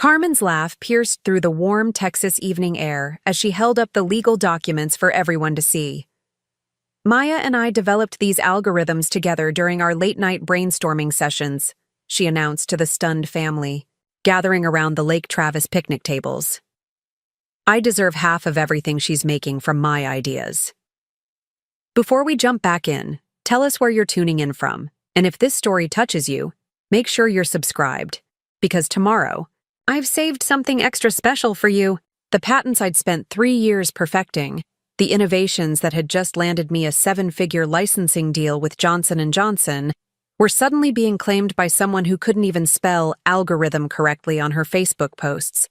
Carmen's laugh pierced through the warm Texas evening air as she held up the legal documents for everyone to see. Maya and I developed these algorithms together during our late-night brainstorming sessions, she announced to the stunned family, gathering around the Lake Travis picnic tables. I deserve half of everything she's making from my ideas. Before we jump back in, tell us where you're tuning in from, and if this story touches you, make sure you're subscribed, because tomorrow, I've saved something extra special for you. The patents I'd spent 3 years perfecting, the innovations that had just landed me a 7-figure licensing deal with Johnson & Johnson, were suddenly being claimed by someone who couldn't even spell algorithm correctly on her Facebook posts.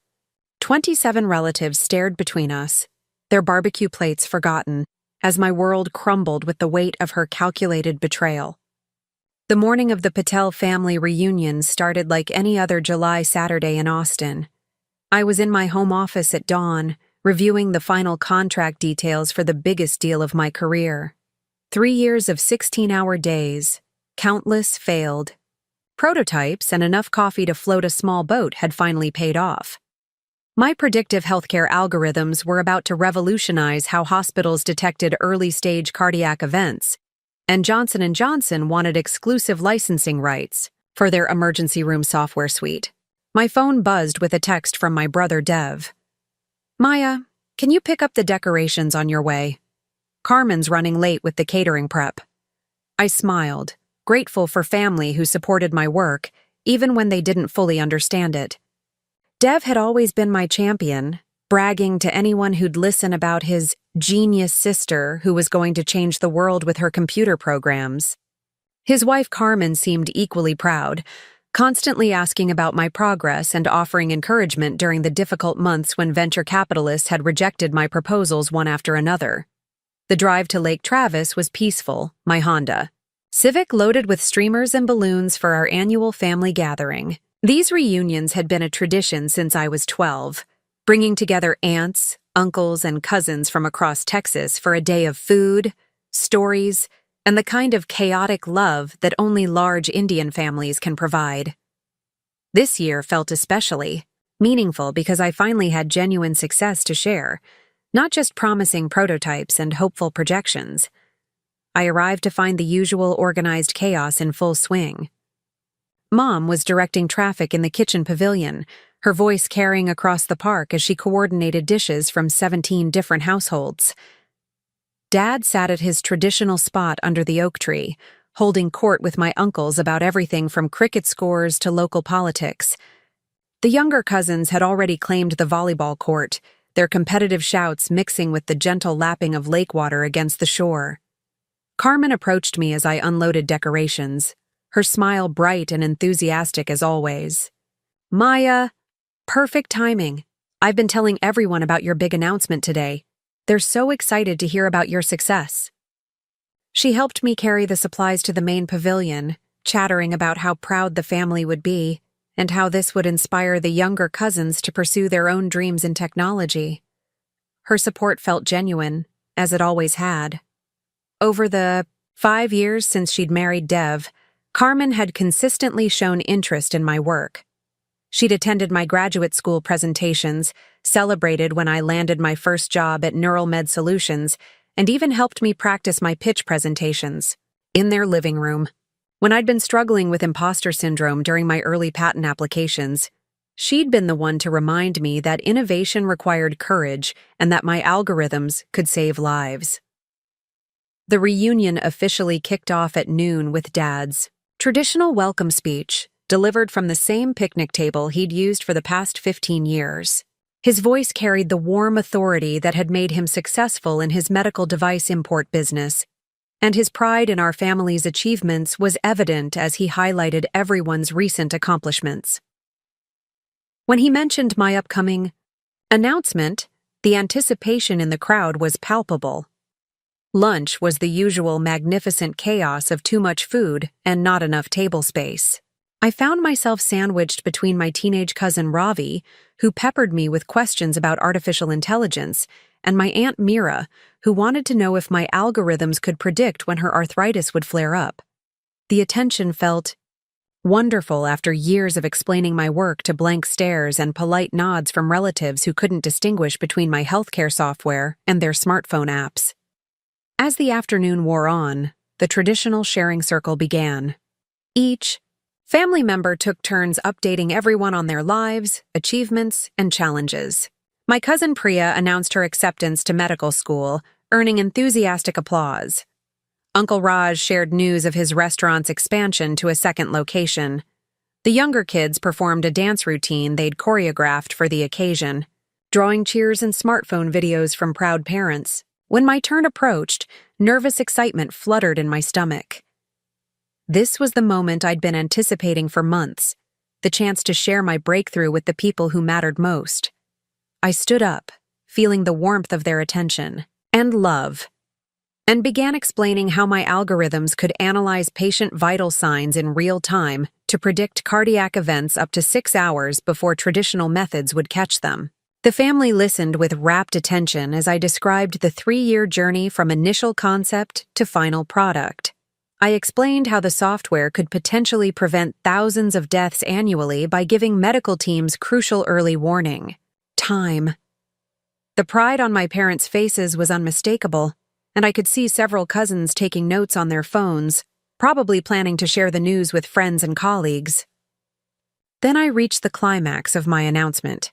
27 relatives stared between us, their barbecue plates forgotten, as my world crumbled with the weight of her calculated betrayal. The morning of the Patel family reunion started like any other July Saturday in Austin. I was in my home office at dawn, reviewing the final contract details for the biggest deal of my career. 3 years of 16-hour days, countless failed prototypes, and enough coffee to float a small boat had finally paid off. My predictive healthcare algorithms were about to revolutionize how hospitals detected early-stage cardiac events, and Johnson & Johnson wanted exclusive licensing rights for their emergency room software suite. My phone buzzed with a text from my brother Dev. "Maya, can you pick up the decorations on your way? Carmen's running late with the catering prep." I smiled, grateful for family who supported my work, even when they didn't fully understand it. Dev had always been my champion, bragging to anyone who'd listen about his genius sister who was going to change the world with her computer programs. His wife Carmen seemed equally proud, constantly asking about my progress and offering encouragement during the difficult months when venture capitalists had rejected my proposals one after another. The drive to Lake Travis was peaceful, my Honda Civic loaded with streamers and balloons for our annual family gathering. These reunions had been a tradition since I was 12, bringing together aunts, uncles, and cousins from across Texas for a day of food, stories, and the kind of chaotic love that only large Indian families can provide. This year felt especially meaningful because I finally had genuine success to share, not just promising prototypes and hopeful projections. I arrived to find the usual organized chaos in full swing. Mom was directing traffic in the kitchen pavilion, her voice carrying across the park as she coordinated dishes from 17 different households. Dad sat at his traditional spot under the oak tree, holding court with my uncles about everything from cricket scores to local politics. The younger cousins had already claimed the volleyball court, their competitive shouts mixing with the gentle lapping of lake water against the shore. Carmen approached me as I unloaded decorations, her smile bright and enthusiastic as always. "Maya, perfect timing. I've been telling everyone about your big announcement today. They're so excited to hear about your success." She helped me carry the supplies to the main pavilion, chattering about how proud the family would be and how this would inspire the younger cousins to pursue their own dreams in technology. Her support felt genuine, as it always had. Over the 5 years since she'd married Dev, Carmen had consistently shown interest in my work. She'd attended my graduate school presentations, celebrated when I landed my first job at Neural Med Solutions, and even helped me practice my pitch presentations in their living room. When I'd been struggling with imposter syndrome during my early patent applications, she'd been the one to remind me that innovation required courage and that my algorithms could save lives. The reunion officially kicked off at noon with Dad's traditional welcome speech, delivered from the same picnic table he'd used for the past 15 years. His voice carried the warm authority that had made him successful in his medical device import business, and his pride in our family's achievements was evident as he highlighted everyone's recent accomplishments. When he mentioned my upcoming announcement, the anticipation in the crowd was palpable. Lunch was the usual magnificent chaos of too much food and not enough table space. I found myself sandwiched between my teenage cousin Ravi, who peppered me with questions about artificial intelligence, and my Aunt Mira, who wanted to know if my algorithms could predict when her arthritis would flare up. The attention felt Wonderful after years of explaining my work to blank stares and polite nods from relatives who couldn't distinguish between my healthcare software and their smartphone apps. As the afternoon wore on, the traditional sharing circle began. Each family member took turns updating everyone on their lives, achievements, and challenges. My cousin Priya announced her acceptance to medical school, earning enthusiastic applause. Uncle Raj shared news of his restaurant's expansion to a second location. The younger kids performed a dance routine they'd choreographed for the occasion, drawing cheers and smartphone videos from proud parents. When my turn approached, nervous excitement fluttered in my stomach. This was the moment I'd been anticipating for months, the chance to share my breakthrough with the people who mattered most. I stood up, feeling the warmth of their attention and love, and began explaining how my algorithms could analyze patient vital signs in real time to predict cardiac events up to 6 hours before traditional methods would catch them. The family listened with rapt attention as I described the 3-year journey from initial concept to final product. I explained how the software could potentially prevent thousands of deaths annually by giving medical teams crucial early warning. Time. The pride on my parents' faces was unmistakable, and I could see several cousins taking notes on their phones, probably planning to share the news with friends and colleagues. Then I reached the climax of my announcement.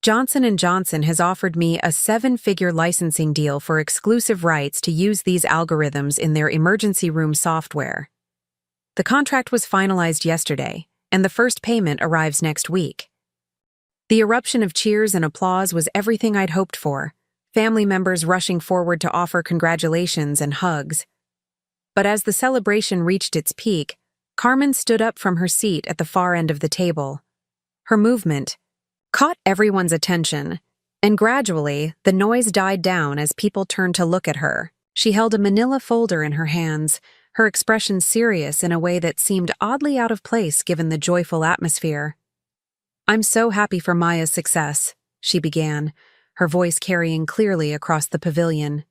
Johnson & Johnson has offered me a 7-figure licensing deal for exclusive rights to use these algorithms in their emergency room software. The contract was finalized yesterday, and the first payment arrives next week. The eruption of cheers and applause was everything I'd hoped for, family members rushing forward to offer congratulations and hugs. But as the celebration reached its peak, Carmen stood up from her seat at the far end of the table. Her movement caught everyone's attention, and gradually the noise died down as people turned to look at her. She held a manila folder in her hands, her expression serious in a way that seemed oddly out of place given the joyful atmosphere. "I'm so happy for Maya's success," she began, her voice carrying clearly across the pavilion.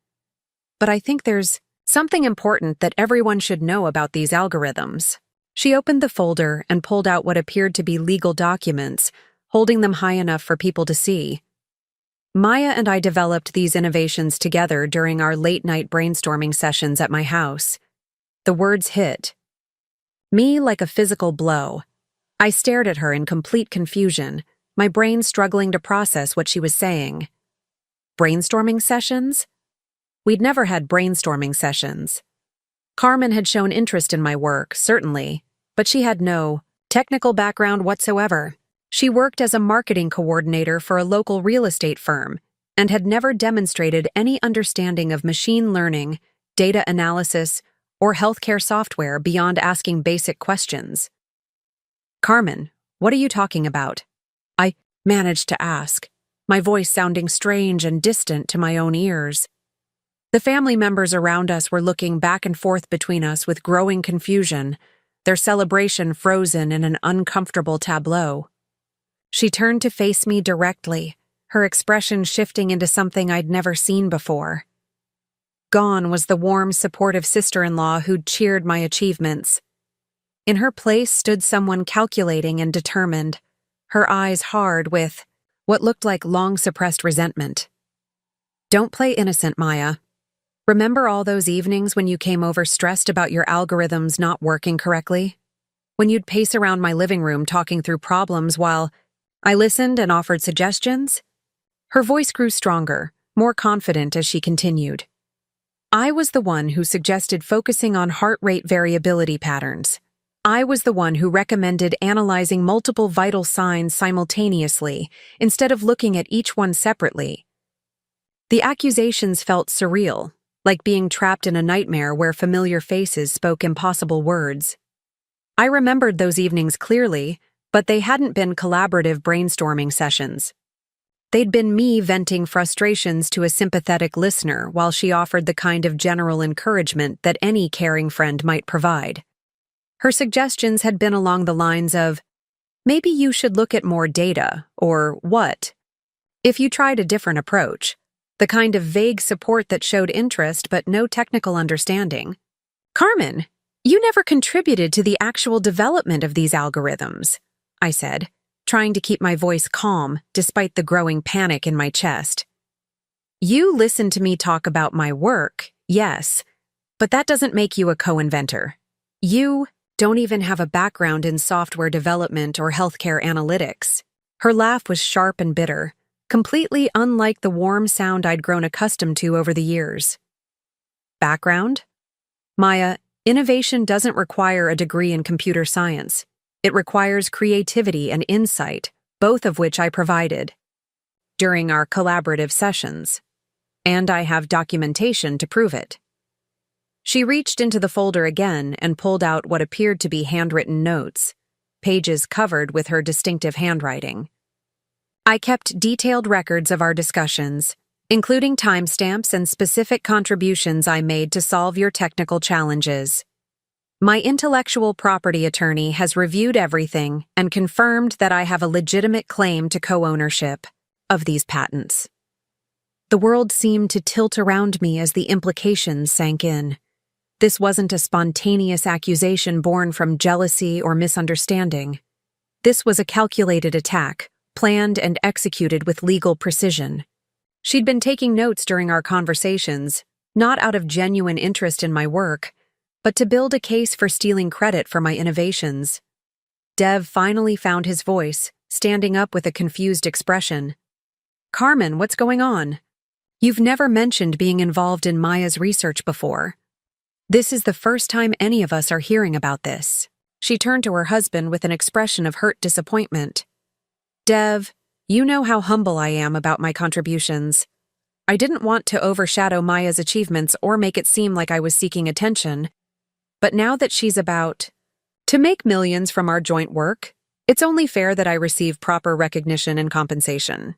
"But I think there's something important that everyone should know about these algorithms." She opened the folder and pulled out what appeared to be legal documents, holding them high enough for people to see. "Maya and I developed these innovations together during our late-night brainstorming sessions at my house." The words hit me like a physical blow. I stared at her in complete confusion, my brain struggling to process what she was saying. Brainstorming sessions? We'd never had brainstorming sessions. Carmen had shown interest in my work, certainly, but she had no technical background whatsoever. She worked as a marketing coordinator for a local real estate firm and had never demonstrated any understanding of machine learning, data analysis, or healthcare software beyond asking basic questions. "Carmen, what are you talking about?" I managed to ask, my voice sounding strange and distant to my own ears. The family members around us were looking back and forth between us with growing confusion, their celebration frozen in an uncomfortable tableau. She turned to face me directly, her expression shifting into something I'd never seen before. Gone was the warm, supportive sister-in-law who'd cheered my achievements. In her place stood someone calculating and determined, her eyes hard with what looked like long-suppressed resentment. "Don't play innocent, Maya. Remember all those evenings when you came over stressed about your algorithms not working correctly? When you'd pace around my living room talking through problems while I listened and offered suggestions?" Her voice grew stronger, more confident as she continued. "I was the one who suggested focusing on heart rate variability patterns. I was the one who recommended analyzing multiple vital signs simultaneously instead of looking at each one separately." The accusations felt surreal, like being trapped in a nightmare where familiar faces spoke impossible words. I remembered those evenings clearly, but they hadn't been collaborative brainstorming sessions. They'd been me venting frustrations to a sympathetic listener while she offered the kind of general encouragement that any caring friend might provide. Her suggestions had been along the lines of, "Maybe you should look at more data," or "what if you tried a different approach?" The kind of vague support that showed interest but no technical understanding. "Carmen, You never contributed to the actual development of these algorithms, I said, trying to keep my voice calm despite the growing panic in my chest. You listened to me talk about my work, yes, but that doesn't make you a co-inventor. You don't even have a background in software development or healthcare analytics. Her laugh was sharp and bitter, completely unlike the warm sound I'd grown accustomed to over the years. Background? Maya, innovation doesn't require a degree in computer science. It requires creativity and insight, both of which I provided during our collaborative sessions. And I have documentation to prove it. She reached into the folder again and pulled out what appeared to be handwritten notes, pages covered with her distinctive handwriting. I kept detailed records of our discussions, including timestamps and specific contributions I made to solve your technical challenges. My intellectual property attorney has reviewed everything and confirmed that I have a legitimate claim to co-ownership of these patents. The world seemed to tilt around me as the implications sank in. This wasn't a spontaneous accusation born from jealousy or misunderstanding. This was a calculated attack, planned and executed with legal precision. She'd been taking notes during our conversations, not out of genuine interest in my work, but to build a case for stealing credit for my innovations. Dev finally found his voice, standing up with a confused expression. Carmen, what's going on? You've never mentioned being involved in Maya's research before. This is the first time any of us are hearing about this. She turned to her husband with an expression of hurt disappointment. Dev, you know how humble I am about my contributions. I didn't want to overshadow Maya's achievements or make it seem like I was seeking attention. But now that she's about to make millions from our joint work, it's only fair that I receive proper recognition and compensation.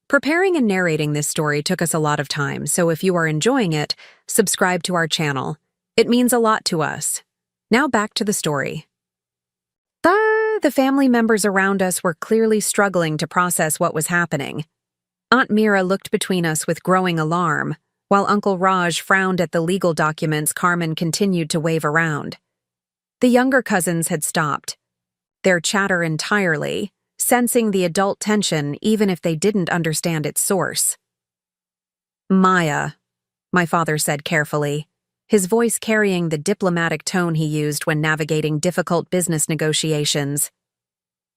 Preparing and narrating this story took us a lot of time, so if you are enjoying it, subscribe to our channel. It means a lot to us. Now back to the story. The family members around us were clearly struggling to process what was happening. Aunt Mira looked between us with growing alarm, while Uncle Raj frowned at the legal documents Carmen continued to wave around. The younger cousins had stopped their chatter entirely, sensing the adult tension even if they didn't understand its source. Maya, my father said carefully, his voice carrying the diplomatic tone he used when navigating difficult business negotiations.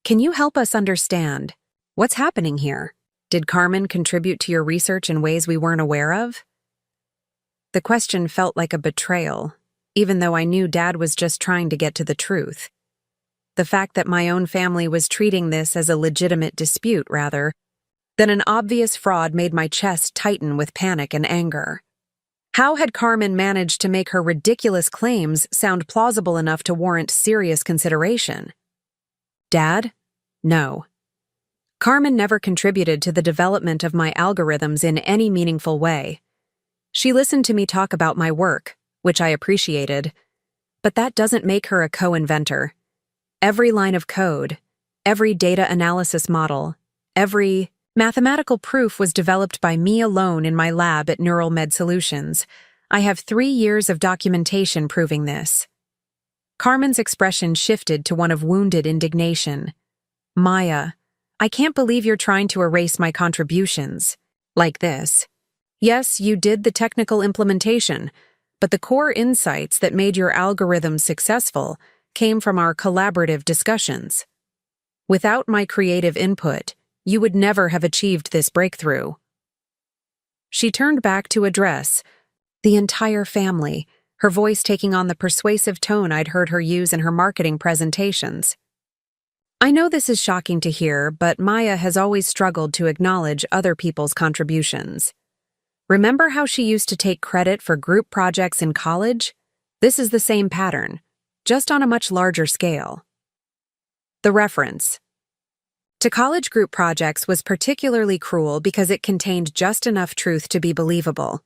Can you help us understand what's happening here? Did Carmen contribute to your research in ways we weren't aware of? The question felt like a betrayal, even though I knew Dad was just trying to get to the truth. The fact that my own family was treating this as a legitimate dispute rather than an obvious fraud made my chest tighten with panic and anger. How had Carmen managed to make her ridiculous claims sound plausible enough to warrant serious consideration? Dad? No. Carmen never contributed to the development of my algorithms in any meaningful way. She listened to me talk about my work, which I appreciated, but that doesn't make her a co-inventor. Every line of code, every data analysis model, every mathematical proof was developed by me alone in my lab at Neural Med Solutions. I have 3 years of documentation proving this. Carmen's expression shifted to one of wounded indignation. Maya, I can't believe you're trying to erase my contributions. Like this. Yes, you did the technical implementation, but the core insights that made your algorithm successful came from our collaborative discussions. Without my creative input, you would never have achieved this breakthrough. She turned back to address the entire family, her voice taking on the persuasive tone I'd heard her use in her marketing presentations. I know this is shocking to hear, but Maya has always struggled to acknowledge other people's contributions. Remember how she used to take credit for group projects in college? This is the same pattern, just on a much larger scale. The reference to college group projects was particularly cruel because it contained just enough truth to be believable.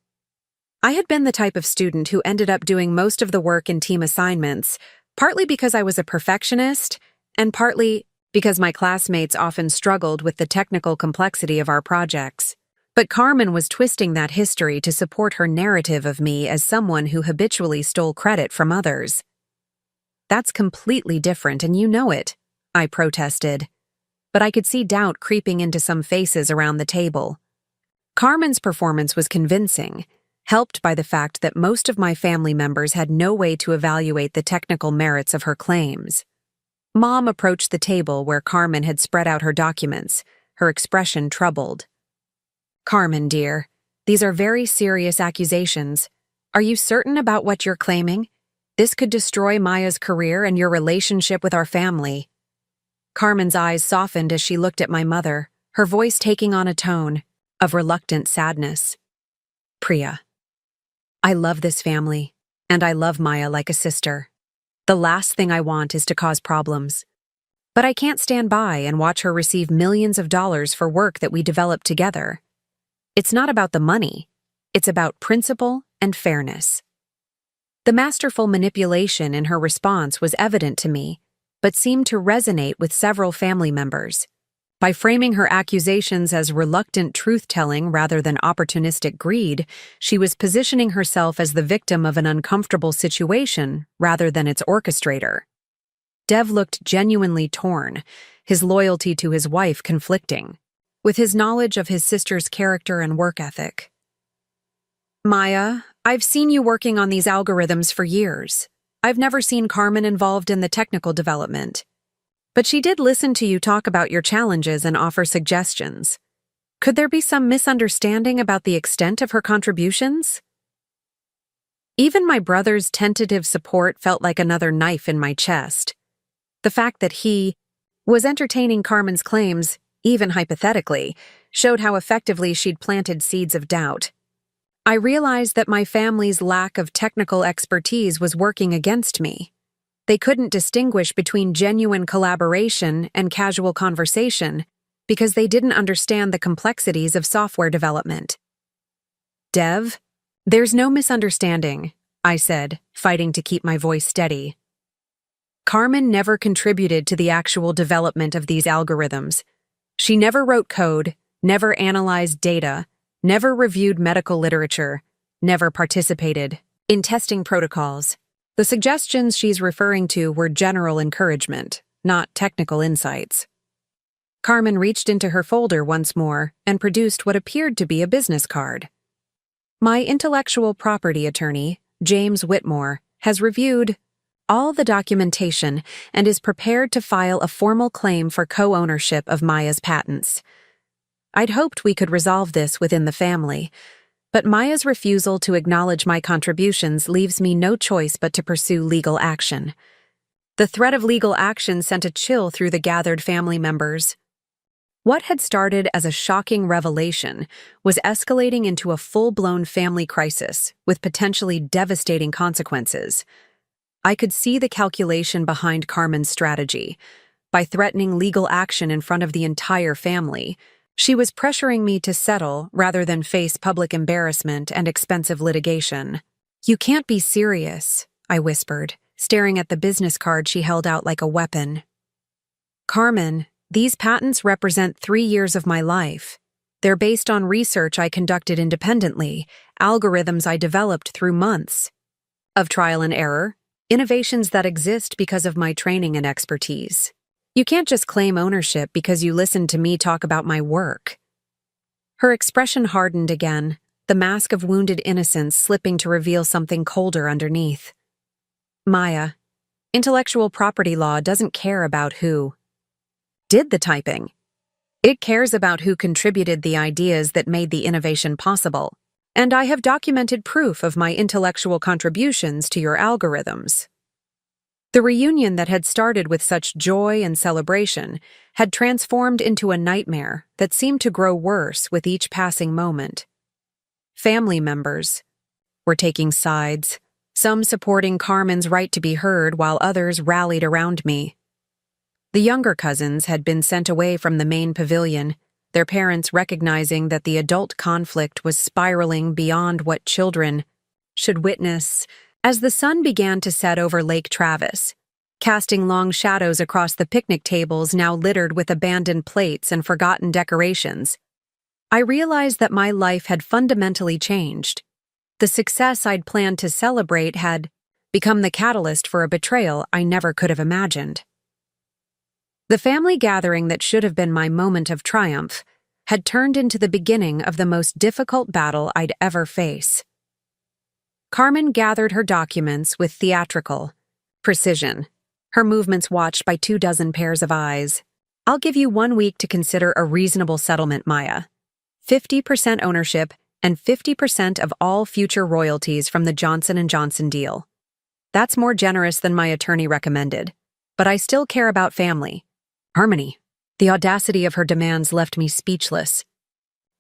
I had been the type of student who ended up doing most of the work in team assignments, partly because I was a perfectionist, and partly because my classmates often struggled with the technical complexity of our projects. But Carmen was twisting that history to support her narrative of me as someone who habitually stole credit from others. That's completely different and you know it, I protested. But I could see doubt creeping into some faces around the table. Carmen's performance was convincing, helped by the fact that most of my family members had no way to evaluate the technical merits of her claims. Mom approached the table where Carmen had spread out her documents, her expression troubled. Carmen, dear, these are very serious accusations. Are you certain about what you're claiming? This could destroy Maya's career and your relationship with our family. Carmen's eyes softened as she looked at my mother, her voice taking on a tone of reluctant sadness. Priya, I love this family, and I love Maya like a sister. The last thing I want is to cause problems. But I can't stand by and watch her receive millions of dollars for work that we developed together. It's not about the money. It's about principle and fairness. The masterful manipulation in her response was evident to me, but seemed to resonate with several family members. By framing her accusations as reluctant truth-telling rather than opportunistic greed, she was positioning herself as the victim of an uncomfortable situation rather than its orchestrator. Dev looked genuinely torn, his loyalty to his wife conflicting, with his knowledge of his sister's character and work ethic. Maya, I've seen you working on these algorithms for years. I've never seen Carmen involved in the technical development. But she did listen to you talk about your challenges and offer suggestions. Could there be some misunderstanding about the extent of her contributions? Even my brother's tentative support felt like another knife in my chest. The fact that he was entertaining Carmen's claims, even hypothetically, showed how effectively she'd planted seeds of doubt. I realized that my family's lack of technical expertise was working against me. They couldn't distinguish between genuine collaboration and casual conversation because they didn't understand the complexities of software development. Dev, there's no misunderstanding, I said, fighting to keep my voice steady. Carmen never contributed to the actual development of these algorithms. She never wrote code, never analyzed data, never reviewed medical literature, never participated in testing protocols. The suggestions she's referring to were general encouragement, not technical insights. Carmen reached into her folder once more and produced what appeared to be a business card. My intellectual property attorney, James Whitmore, has reviewed all the documentation and is prepared to file a formal claim for co-ownership of Maya's patents. I'd hoped we could resolve this within the family, but Maya's refusal to acknowledge my contributions leaves me no choice but to pursue legal action. The threat of legal action sent a chill through the gathered family members. What had started as a shocking revelation was escalating into a full-blown family crisis with potentially devastating consequences. I could see the calculation behind Carmen's strategy. By threatening legal action in front of the entire family, she was pressuring me to settle rather than face public embarrassment and expensive litigation. "You can't be serious," I whispered, staring at the business card she held out like a weapon. "Carmen, these patents represent 3 years of my life. They're based on research I conducted independently, algorithms I developed through months of trial and error, innovations that exist because of my training and expertise. You can't just claim ownership because you listened to me talk about my work." Her expression hardened again, the mask of wounded innocence slipping to reveal something colder underneath. "Maya, intellectual property law doesn't care about who did the typing. It cares about who contributed the ideas that made the innovation possible. And I have documented proof of my intellectual contributions to your algorithms." The reunion that had started with such joy and celebration had transformed into a nightmare that seemed to grow worse with each passing moment. Family members were taking sides, some supporting Carmen's right to be heard while others rallied around me. The younger cousins had been sent away from the main pavilion, their parents recognizing that the adult conflict was spiraling beyond what children should witness. As the sun began to set over Lake Travis, casting long shadows across the picnic tables now littered with abandoned plates and forgotten decorations, I realized that my life had fundamentally changed. The success I'd planned to celebrate had become the catalyst for a betrayal I never could have imagined. The family gathering that should have been my moment of triumph had turned into the beginning of the most difficult battle I'd ever face. Carmen gathered her documents with theatrical precision, her movements watched by 24 pairs of eyes. "I'll give you 1 week to consider a reasonable settlement, Maya. 50% ownership and 50% of all future royalties from the Johnson & Johnson deal. That's more generous than my attorney recommended, but I still care about family. Harmony." The audacity of her demands left me speechless.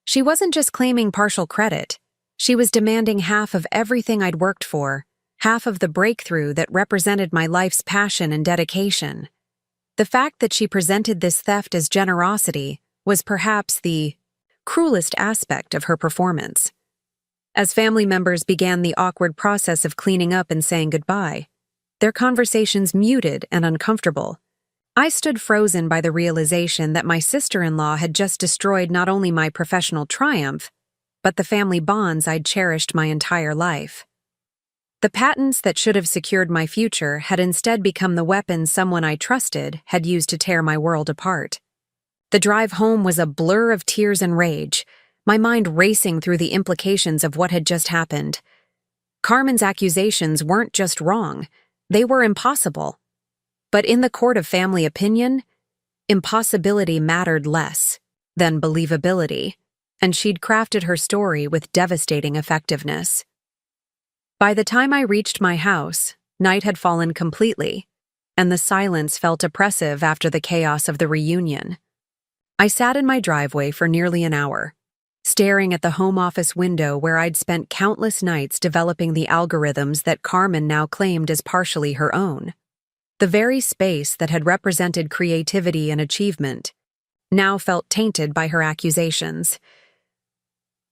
She wasn't just claiming partial credit. She was demanding half of everything I'd worked for, half of the breakthrough that represented my life's passion and dedication. The fact that she presented this theft as generosity was perhaps the cruelest aspect of her performance. As family members began the awkward process of cleaning up and saying goodbye, their conversations muted and uncomfortable, I stood frozen by the realization that my sister-in-law had just destroyed not only my professional triumph, but the family bonds I'd cherished my entire life. The patents that should have secured my future had instead become the weapons someone I trusted had used to tear my world apart. The drive home was a blur of tears and rage, my mind racing through the implications of what had just happened. Carmen's accusations weren't just wrong, they were impossible. But in the court of family opinion, impossibility mattered less than believability, and she'd crafted her story with devastating effectiveness. By the time I reached my house, night had fallen completely, and the silence felt oppressive after the chaos of the reunion. I sat in my driveway for nearly an hour, staring at the home office window where I'd spent countless nights developing the algorithms that Carmen now claimed as partially her own. The very space that had represented creativity and achievement now felt tainted by her accusations.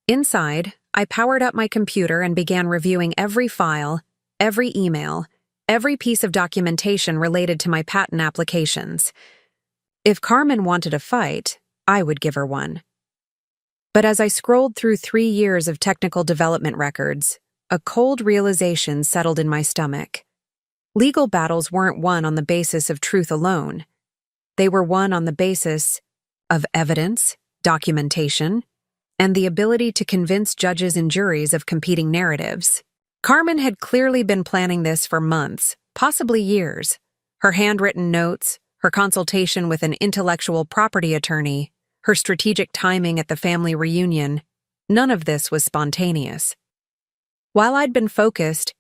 Inside, I powered up my computer and began reviewing every file, every email, every piece of documentation related to my patent applications. If Carmen wanted a fight, I would give her one. But as I scrolled through 3 years of technical development records, a cold realization settled in my stomach. Legal battles weren't won on the basis of truth alone. They were won on the basis of evidence, documentation, and the ability to convince judges and juries of competing narratives. Carmen had clearly been planning this for months, possibly years. Her handwritten notes, her consultation with an intellectual property attorney, her strategic timing at the family reunion, none of this was spontaneous. While I'd been focused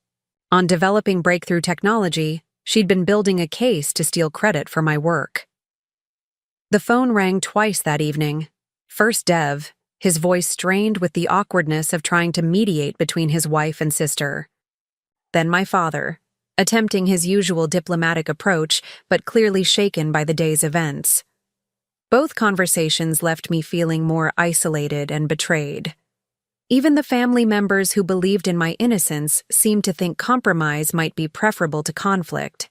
on developing breakthrough technology, she'd been building a case to steal credit for my work. The phone rang twice that evening. First Dev, his voice strained with the awkwardness of trying to mediate between his wife and sister. Then my father, attempting his usual diplomatic approach, but clearly shaken by the day's events. Both conversations left me feeling more isolated and betrayed. Even the family members who believed in my innocence seemed to think compromise might be preferable to conflict.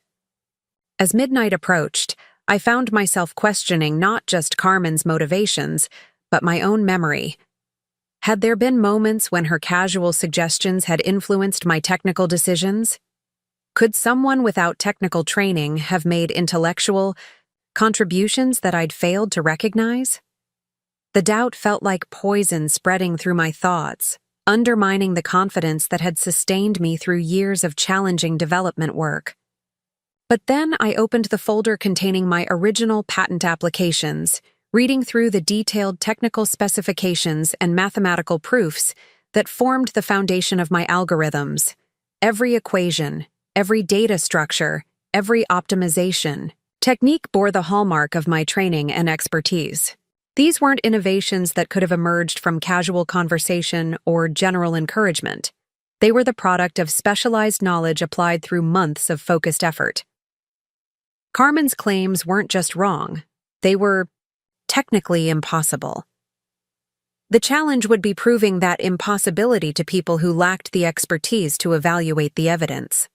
As midnight approached, I found myself questioning not just Carmen's motivations, but my own memory. Had there been moments when her casual suggestions had influenced my technical decisions? Could someone without technical training have made intellectual contributions that I'd failed to recognize? The doubt felt like poison spreading through my thoughts, undermining the confidence that had sustained me through years of challenging development work. But then I opened the folder containing my original patent applications, reading through the detailed technical specifications and mathematical proofs that formed the foundation of my algorithms. Every equation, every data structure, every optimization technique bore the hallmark of my training and expertise. These weren't innovations that could have emerged from casual conversation or general encouragement. They were the product of specialized knowledge applied through months of focused effort. Carmen's claims weren't just wrong, they were technically impossible. The challenge would be proving that impossibility to people who lacked the expertise to evaluate the evidence.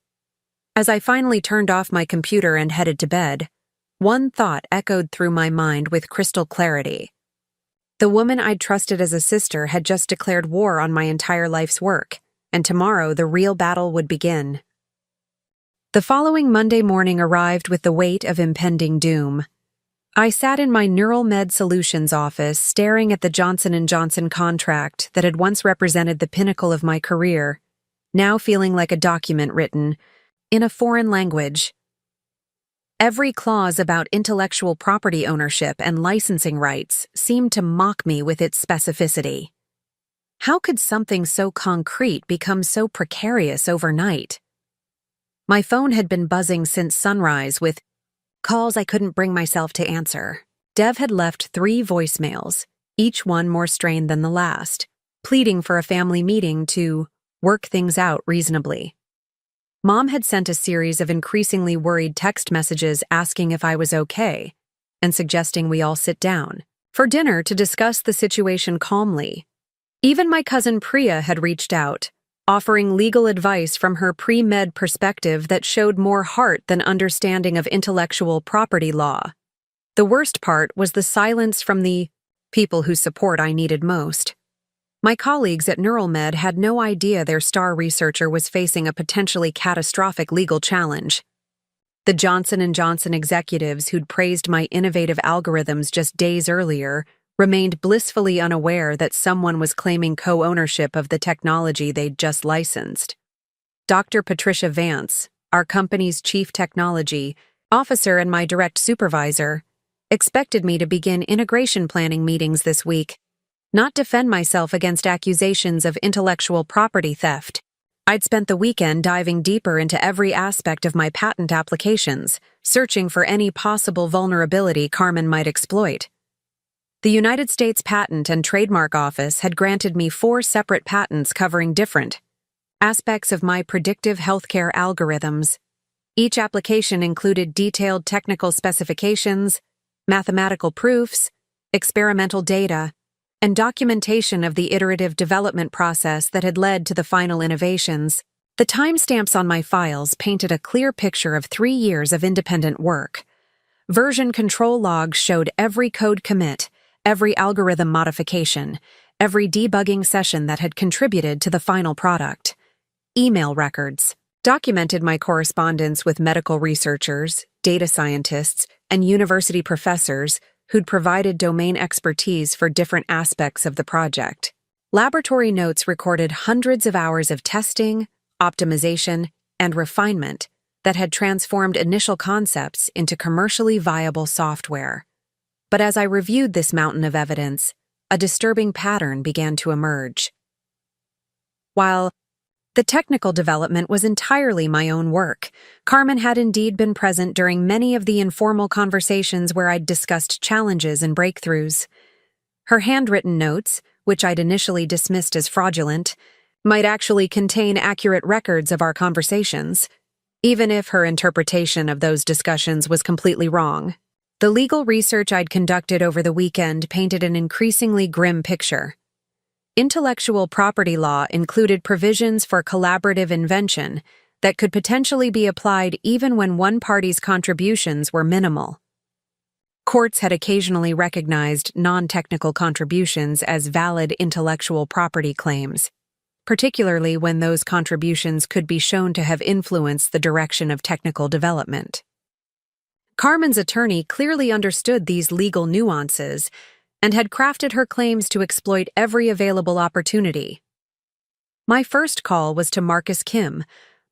As I finally turned off my computer and headed to bed, one thought echoed through my mind with crystal clarity. The woman I'd trusted as a sister had just declared war on my entire life's work, and tomorrow the real battle would begin. The following Monday morning arrived with the weight of impending doom. I sat in my Neural Med Solutions office staring at the Johnson & Johnson contract that had once represented the pinnacle of my career, now feeling like a document written in a foreign language. Every clause about intellectual property ownership and licensing rights seemed to mock me with its specificity. How could something so concrete become so precarious overnight? My phone had been buzzing since sunrise with calls I couldn't bring myself to answer. Dev had left 3 voicemails, each one more strained than the last, pleading for a family meeting to work things out reasonably. Mom had sent a series of increasingly worried text messages asking if I was okay and suggesting we all sit down for dinner to discuss the situation calmly. Even my cousin Priya had reached out, offering legal advice from her pre-med perspective that showed more heart than understanding of intellectual property law. The worst part was the silence from the people whose support I needed most. My colleagues at Neural Med had no idea their star researcher was facing a potentially catastrophic legal challenge. The Johnson & Johnson executives who'd praised my innovative algorithms just days earlier remained blissfully unaware that someone was claiming co-ownership of the technology they'd just licensed. Dr. Patricia Vance, our company's chief technology officer and my direct supervisor, expected me to begin integration planning meetings this week, not defend myself against accusations of intellectual property theft. I'd spent the weekend diving deeper into every aspect of my patent applications, searching for any possible vulnerability Carmen might exploit. The United States Patent and Trademark Office had granted me 4 separate patents covering different aspects of my predictive healthcare algorithms. Each application included detailed technical specifications, mathematical proofs, experimental data, and documentation of the iterative development process that had led to the final innovations. The timestamps on my files painted a clear picture of 3 years of independent work. Version control logs showed every code commit, every algorithm modification, every debugging session that had contributed to the final product. Email records documented my correspondence with medical researchers, data scientists, and university professors who'd provided domain expertise for different aspects of the project. Laboratory notes recorded hundreds of hours of testing, optimization, and refinement that had transformed initial concepts into commercially viable software. But as I reviewed this mountain of evidence, a disturbing pattern began to emerge. While the technical development was entirely my own work, Carmen had indeed been present during many of the informal conversations where I'd discussed challenges and breakthroughs. Her handwritten notes, which I'd initially dismissed as fraudulent, might actually contain accurate records of our conversations, even if her interpretation of those discussions was completely wrong. The legal research I'd conducted over the weekend painted an increasingly grim picture. Intellectual property law included provisions for collaborative invention that could potentially be applied even when one party's contributions were minimal. Courts had occasionally recognized non-technical contributions as valid intellectual property claims, particularly when those contributions could be shown to have influenced the direction of technical development. Carmen's attorney clearly understood these legal nuances and had crafted her claims to exploit every available opportunity. My first call was to Marcus Kim,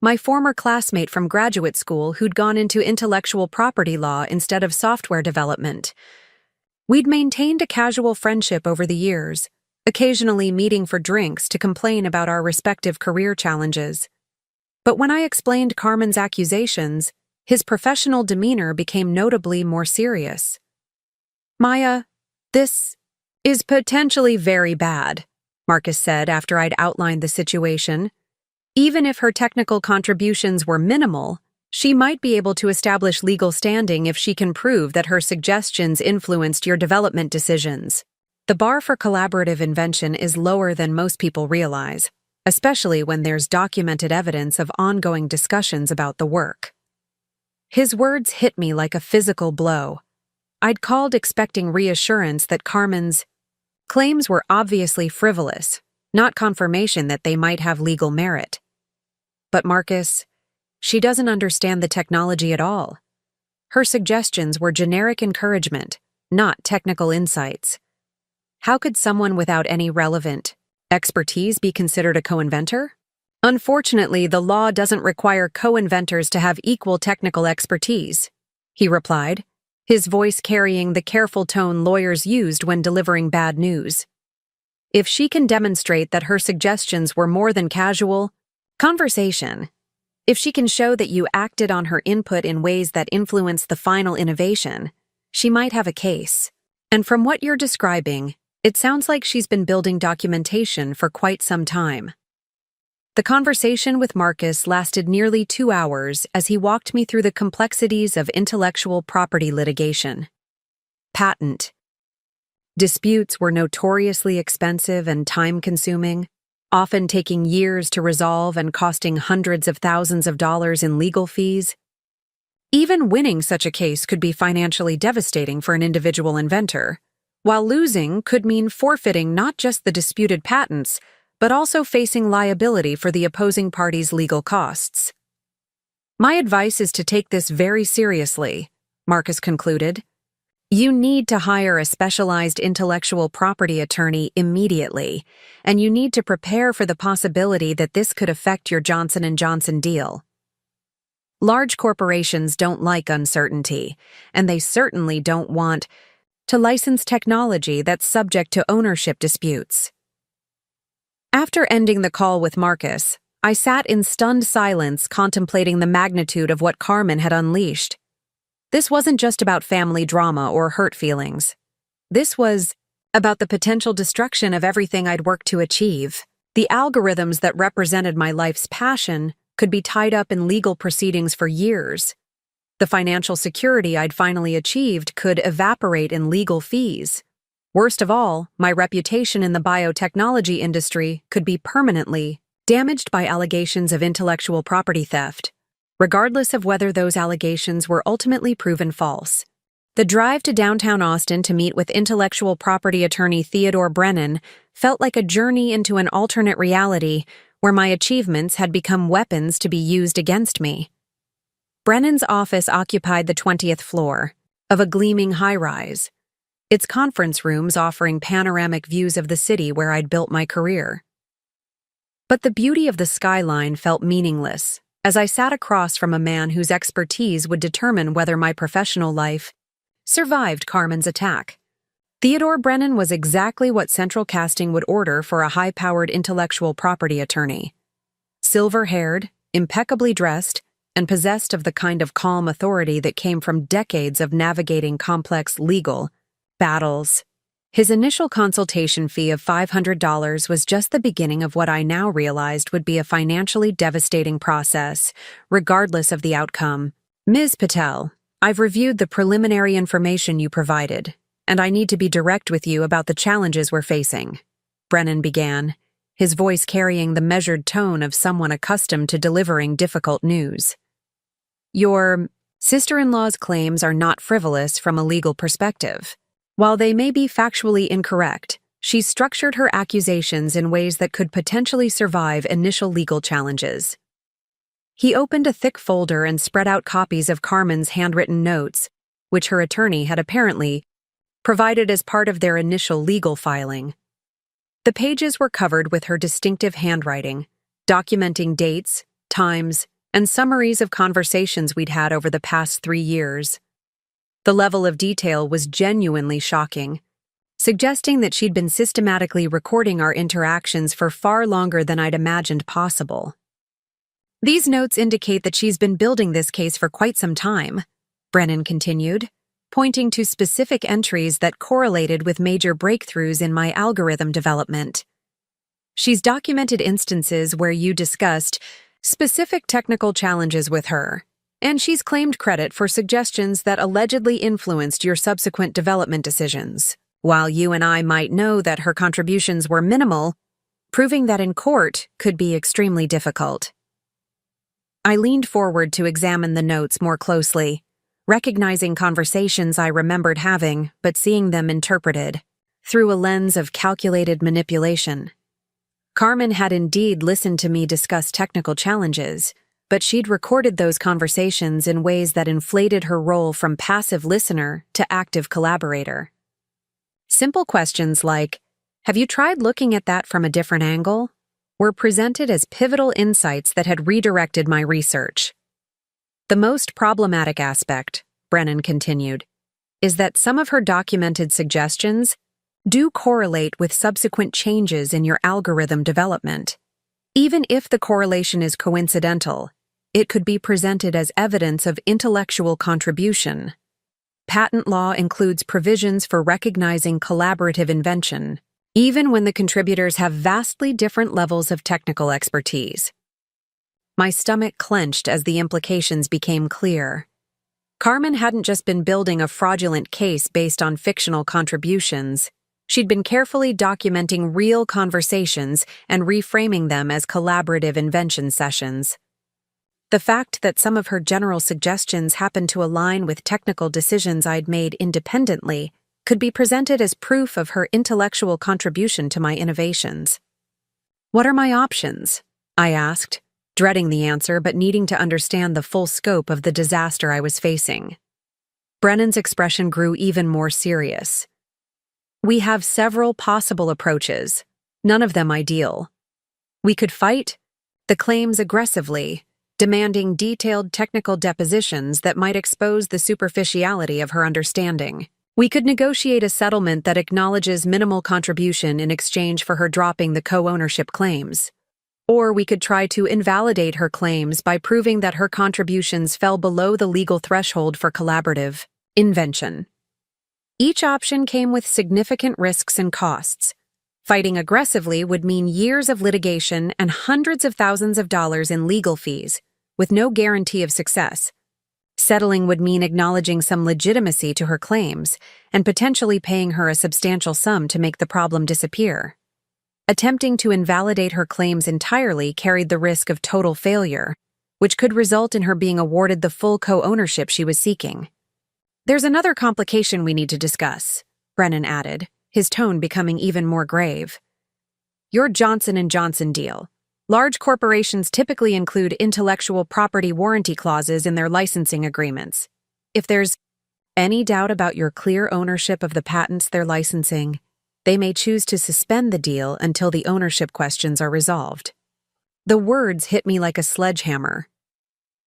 my former classmate from graduate school who'd gone into intellectual property law instead of software development. We'd maintained a casual friendship over the years, occasionally meeting for drinks to complain about our respective career challenges. But when I explained Carmen's accusations, his professional demeanor became notably more serious. "Maya, this is potentially very bad," Marcus said after I'd outlined the situation. "Even if her technical contributions were minimal, she might be able to establish legal standing if she can prove that her suggestions influenced your development decisions. The bar for collaborative invention is lower than most people realize, especially when there's documented evidence of ongoing discussions about the work." His words hit me like a physical blow. I'd called expecting reassurance that Carmen's claims were obviously frivolous, not confirmation that they might have legal merit. But Marcus, She doesn't understand the technology at all. Her suggestions were generic encouragement, not technical insights. How could someone without any relevant expertise be considered a co-inventor? Unfortunately, the law doesn't require co-inventors to have equal technical expertise, he replied, his voice carrying the careful tone lawyers used when delivering bad news. If she can demonstrate that her suggestions were more than casual conversation, if she can show that you acted on her input in ways that influenced the final innovation, she might have a case. And from what you're describing, it sounds like she's been building documentation for quite some time. The conversation with Marcus lasted nearly 2 hours as he walked me through the complexities of intellectual property litigation. Patent disputes were notoriously expensive and time-consuming, often taking years to resolve and costing hundreds of thousands of dollars in legal fees. Even winning such a case could be financially devastating for an individual inventor, while losing could mean forfeiting not just the disputed patents, but also facing liability for the opposing party's legal costs. My advice is to take this very seriously, Marcus concluded. You need to hire a specialized intellectual property attorney immediately, and you need to prepare for the possibility that this could affect your Johnson & Johnson deal. Large corporations don't like uncertainty, and they certainly don't want to license technology that's subject to ownership disputes. After ending the call with Marcus, I sat in stunned silence contemplating the magnitude of what Carmen had unleashed. This wasn't just about family drama or hurt feelings. This was about the potential destruction of everything I'd worked to achieve. The algorithms that represented my life's passion could be tied up in legal proceedings for years. The financial security I'd finally achieved could evaporate in legal fees. Worst of all, my reputation in the biotechnology industry could be permanently damaged by allegations of intellectual property theft, regardless of whether those allegations were ultimately proven false. The drive to downtown Austin to meet with intellectual property attorney Theodore Brennan felt like a journey into an alternate reality where my achievements had become weapons to be used against me. Brennan's office occupied the 20th floor of a gleaming high-rise, its conference rooms offering panoramic views of the city where I'd built my career. But the beauty of the skyline felt meaningless as I sat across from a man whose expertise would determine whether my professional life survived Carmen's attack. Theodore Brennan was exactly what Central Casting would order for a high-powered intellectual property attorney. Silver-haired, impeccably dressed, and possessed of the kind of calm authority that came from decades of navigating complex legal battles. His initial consultation fee of $500 was just the beginning of what I now realized would be a financially devastating process, regardless of the outcome. Ms. Patel, I've reviewed the preliminary information you provided, and I need to be direct with you about the challenges we're facing, Brennan began, his voice carrying the measured tone of someone accustomed to delivering difficult news. Your sister-in-law's claims are not frivolous from a legal perspective. While they may be factually incorrect, she's structured her accusations in ways that could potentially survive initial legal challenges. He opened a thick folder and spread out copies of Carmen's handwritten notes, which her attorney had apparently provided as part of their initial legal filing. The pages were covered with her distinctive handwriting, documenting dates, times, and summaries of conversations we'd had over the past 3 years. The level of detail was genuinely shocking, suggesting that she'd been systematically recording our interactions for far longer than I'd imagined possible. These notes indicate that she's been building this case for quite some time, Brennan continued, pointing to specific entries that correlated with major breakthroughs in my algorithm development. She's documented instances where you discussed specific technical challenges with her, and she's claimed credit for suggestions that allegedly influenced your subsequent development decisions. While you and I might know that her contributions were minimal, proving that in court could be extremely difficult. I leaned forward to examine the notes more closely, recognizing conversations I remembered having, but seeing them interpreted through a lens of calculated manipulation. Carmen had indeed listened to me discuss technical challenges, but she'd recorded those conversations in ways that inflated her role from passive listener to active collaborator. Simple questions like, "Have you tried looking at that from a different angle?" were presented as pivotal insights that had redirected my research. The most problematic aspect, Brennan continued, is that some of her documented suggestions do correlate with subsequent changes in your algorithm development. Even if the correlation is coincidental, it could be presented as evidence of intellectual contribution. Patent law includes provisions for recognizing collaborative invention, even when the contributors have vastly different levels of technical expertise. My stomach clenched as the implications became clear. Carmen hadn't just been building a fraudulent case based on fictional contributions. She'd been carefully documenting real conversations and reframing them as collaborative invention sessions. The fact that some of her general suggestions happened to align with technical decisions I'd made independently could be presented as proof of her intellectual contribution to my innovations. "What are my options?" I asked, dreading the answer but needing to understand the full scope of the disaster I was facing. Brennan's expression grew even more serious. "We have several possible approaches, none of them ideal. We could fight the claims aggressively, demanding detailed technical depositions that might expose the superficiality of her understanding. We could negotiate a settlement that acknowledges minimal contribution in exchange for her dropping the co-ownership claims. Or we could try to invalidate her claims by proving that her contributions fell below the legal threshold for collaborative invention. Each option came with significant risks and costs. Fighting aggressively would mean years of litigation and hundreds of thousands of dollars in legal fees, with no guarantee of success. Settling would mean acknowledging some legitimacy to her claims and potentially paying her a substantial sum to make the problem disappear. Attempting to invalidate her claims entirely carried the risk of total failure, which could result in her being awarded the full co-ownership she was seeking. "There's another complication we need to discuss," Brennan added, his tone becoming even more grave. "Your Johnson & Johnson deal. Large corporations typically include intellectual property warranty clauses in their licensing agreements. If there's any doubt about your clear ownership of the patents they're licensing, they may choose to suspend the deal until the ownership questions are resolved." The words hit me like a sledgehammer.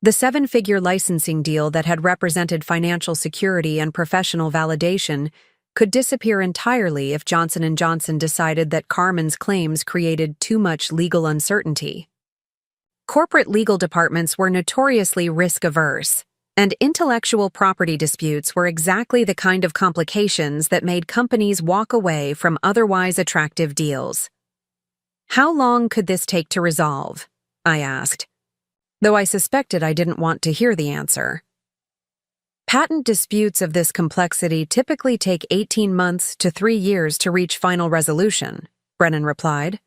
The seven-figure licensing deal that had represented financial security and professional validation could disappear entirely if Johnson & Johnson decided that Carmen's claims created too much legal uncertainty. Corporate legal departments were notoriously risk-averse, and intellectual property disputes were exactly the kind of complications that made companies walk away from otherwise attractive deals. "How long could this take to resolve?" I asked, though I suspected I didn't want to hear the answer. "Patent disputes of this complexity typically take 18 months to 3 years to reach final resolution," Brennan replied.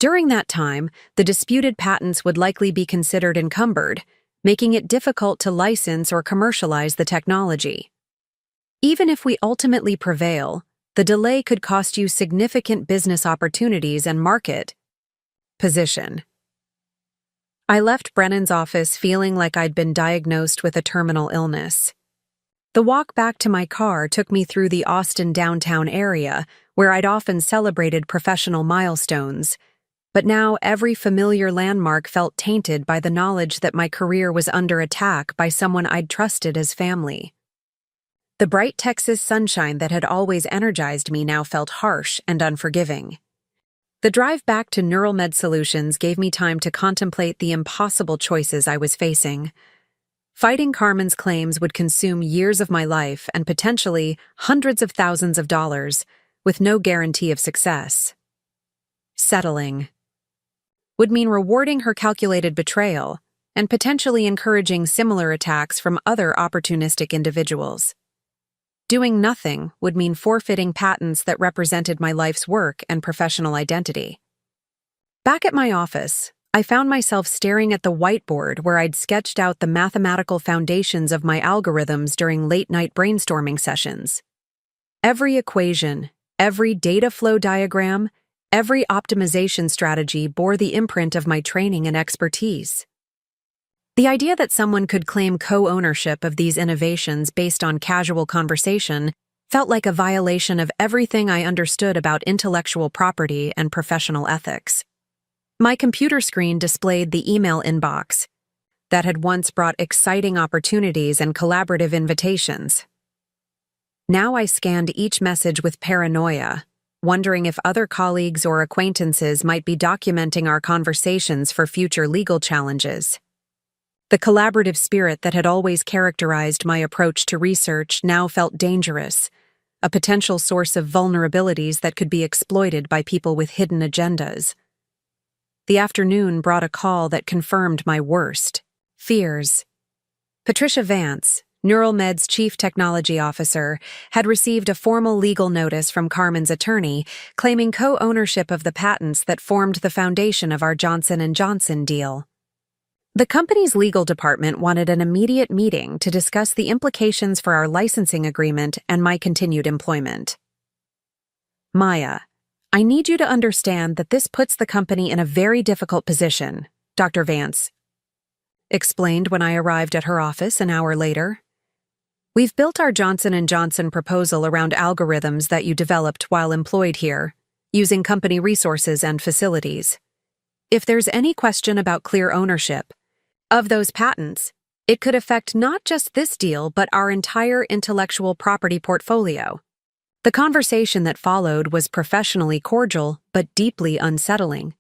"During that time, the disputed patents would likely be considered encumbered, making it difficult to license or commercialize the technology. Even if we ultimately prevail, the delay could cost you significant business opportunities and market position." I left Brennan's office feeling like I'd been diagnosed with a terminal illness. The walk back to my car took me through the Austin downtown area, where I'd often celebrated professional milestones, but now every familiar landmark felt tainted by the knowledge that my career was under attack by someone I'd trusted as family. The bright Texas sunshine that had always energized me now felt harsh and unforgiving. The drive back to NeuralMed Solutions gave me time to contemplate the impossible choices I was facing. Fighting Carmen's claims would consume years of my life and potentially hundreds of thousands of dollars, with no guarantee of success. Settling would mean rewarding her calculated betrayal and potentially encouraging similar attacks from other opportunistic individuals. Doing nothing would mean forfeiting patents that represented my life's work and professional identity. Back at my office, I found myself staring at the whiteboard where I'd sketched out the mathematical foundations of my algorithms during late-night brainstorming sessions. Every equation, every data flow diagram, every optimization strategy bore the imprint of my training and expertise. The idea that someone could claim co-ownership of these innovations based on casual conversation felt like a violation of everything I understood about intellectual property and professional ethics. My computer screen displayed the email inbox that had once brought exciting opportunities and collaborative invitations. Now I scanned each message with paranoia, wondering if other colleagues or acquaintances might be documenting our conversations for future legal challenges. The collaborative spirit that had always characterized my approach to research now felt dangerous, a potential source of vulnerabilities that could be exploited by people with hidden agendas. The afternoon brought a call that confirmed my worst fears. Patricia Vance, NeuralMed's chief technology officer, had received a formal legal notice from Carmen's attorney claiming co-ownership of the patents that formed the foundation of our Johnson & Johnson deal. The company's legal department wanted an immediate meeting to discuss the implications for our licensing agreement and my continued employment. Maya, I need you to understand that this puts the company in a very difficult position, Dr. Vance explained when I arrived at her office an hour later. We've built our Johnson & Johnson proposal around algorithms that you developed while employed here, using company resources and facilities. If there's any question about clear ownership of those patents, it could affect not just this deal but our entire intellectual property portfolio. The conversation that followed was professionally cordial but deeply unsettling.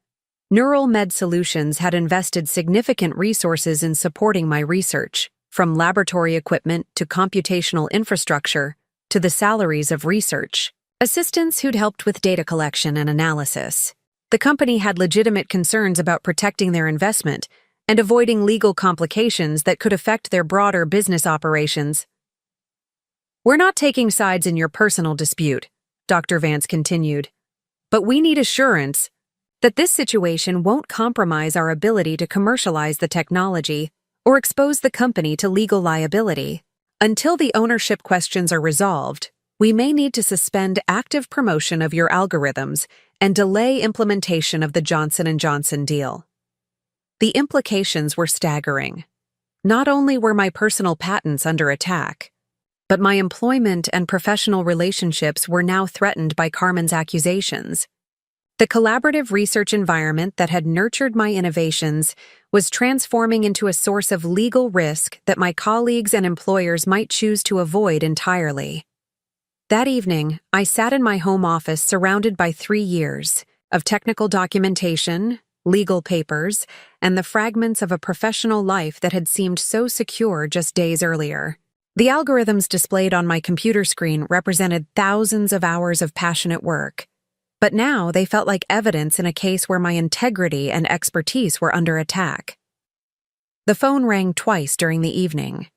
NeuralMed Solutions had invested significant resources in supporting my research, from laboratory equipment to computational infrastructure to the salaries of research assistants who'd helped with data collection and analysis. The company had legitimate concerns about protecting their investment and avoiding legal complications that could affect their broader business operations. We're not taking sides in your personal dispute, Dr. Vance continued, but we need assurance that this situation won't compromise our ability to commercialize the technology or expose the company to legal liability. Until the ownership questions are resolved, we may need to suspend active promotion of your algorithms and delay implementation of the Johnson & Johnson deal. The implications were staggering. Not only were my personal patents under attack, but my employment and professional relationships were now threatened by Carmen's accusations. The collaborative research environment that had nurtured my innovations was transforming into a source of legal risk that my colleagues and employers might choose to avoid entirely. That evening, I sat in my home office surrounded by 3 years of technical documentation, legal papers, and the fragments of a professional life that had seemed so secure just days earlier. The algorithms displayed on my computer screen represented thousands of hours of passionate work, but now they felt like evidence in a case where my integrity and expertise were under attack. The phone rang twice during the evening.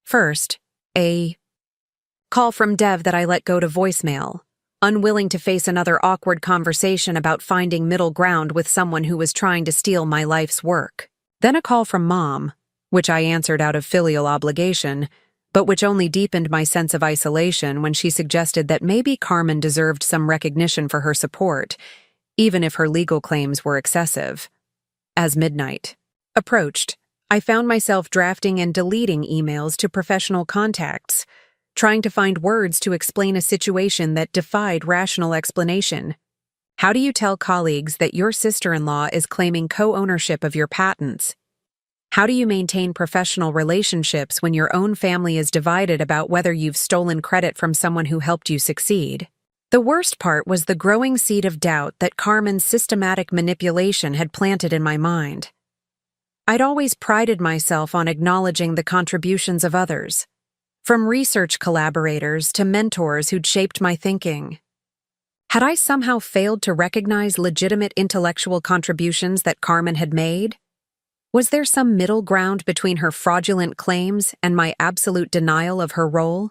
First, a call from Dev that I let go to voicemail, unwilling to face another awkward conversation about finding middle ground with someone who was trying to steal my life's work. Then a call from Mom, which I answered out of filial obligation, but which only deepened my sense of isolation when she suggested that maybe Carmen deserved some recognition for her support, even if her legal claims were excessive. As midnight approached, I found myself drafting and deleting emails to professional contacts, trying to find words to explain a situation that defied rational explanation. How do you tell colleagues that your sister-in-law is claiming co-ownership of your patents? How do you maintain professional relationships when your own family is divided about whether you've stolen credit from someone who helped you succeed? The worst part was the growing seed of doubt that Carmen's systematic manipulation had planted in my mind. I'd always prided myself on acknowledging the contributions of others, from research collaborators to mentors who'd shaped my thinking. Had I somehow failed to recognize legitimate intellectual contributions that Carmen had made? Was there some middle ground between her fraudulent claims and my absolute denial of her role?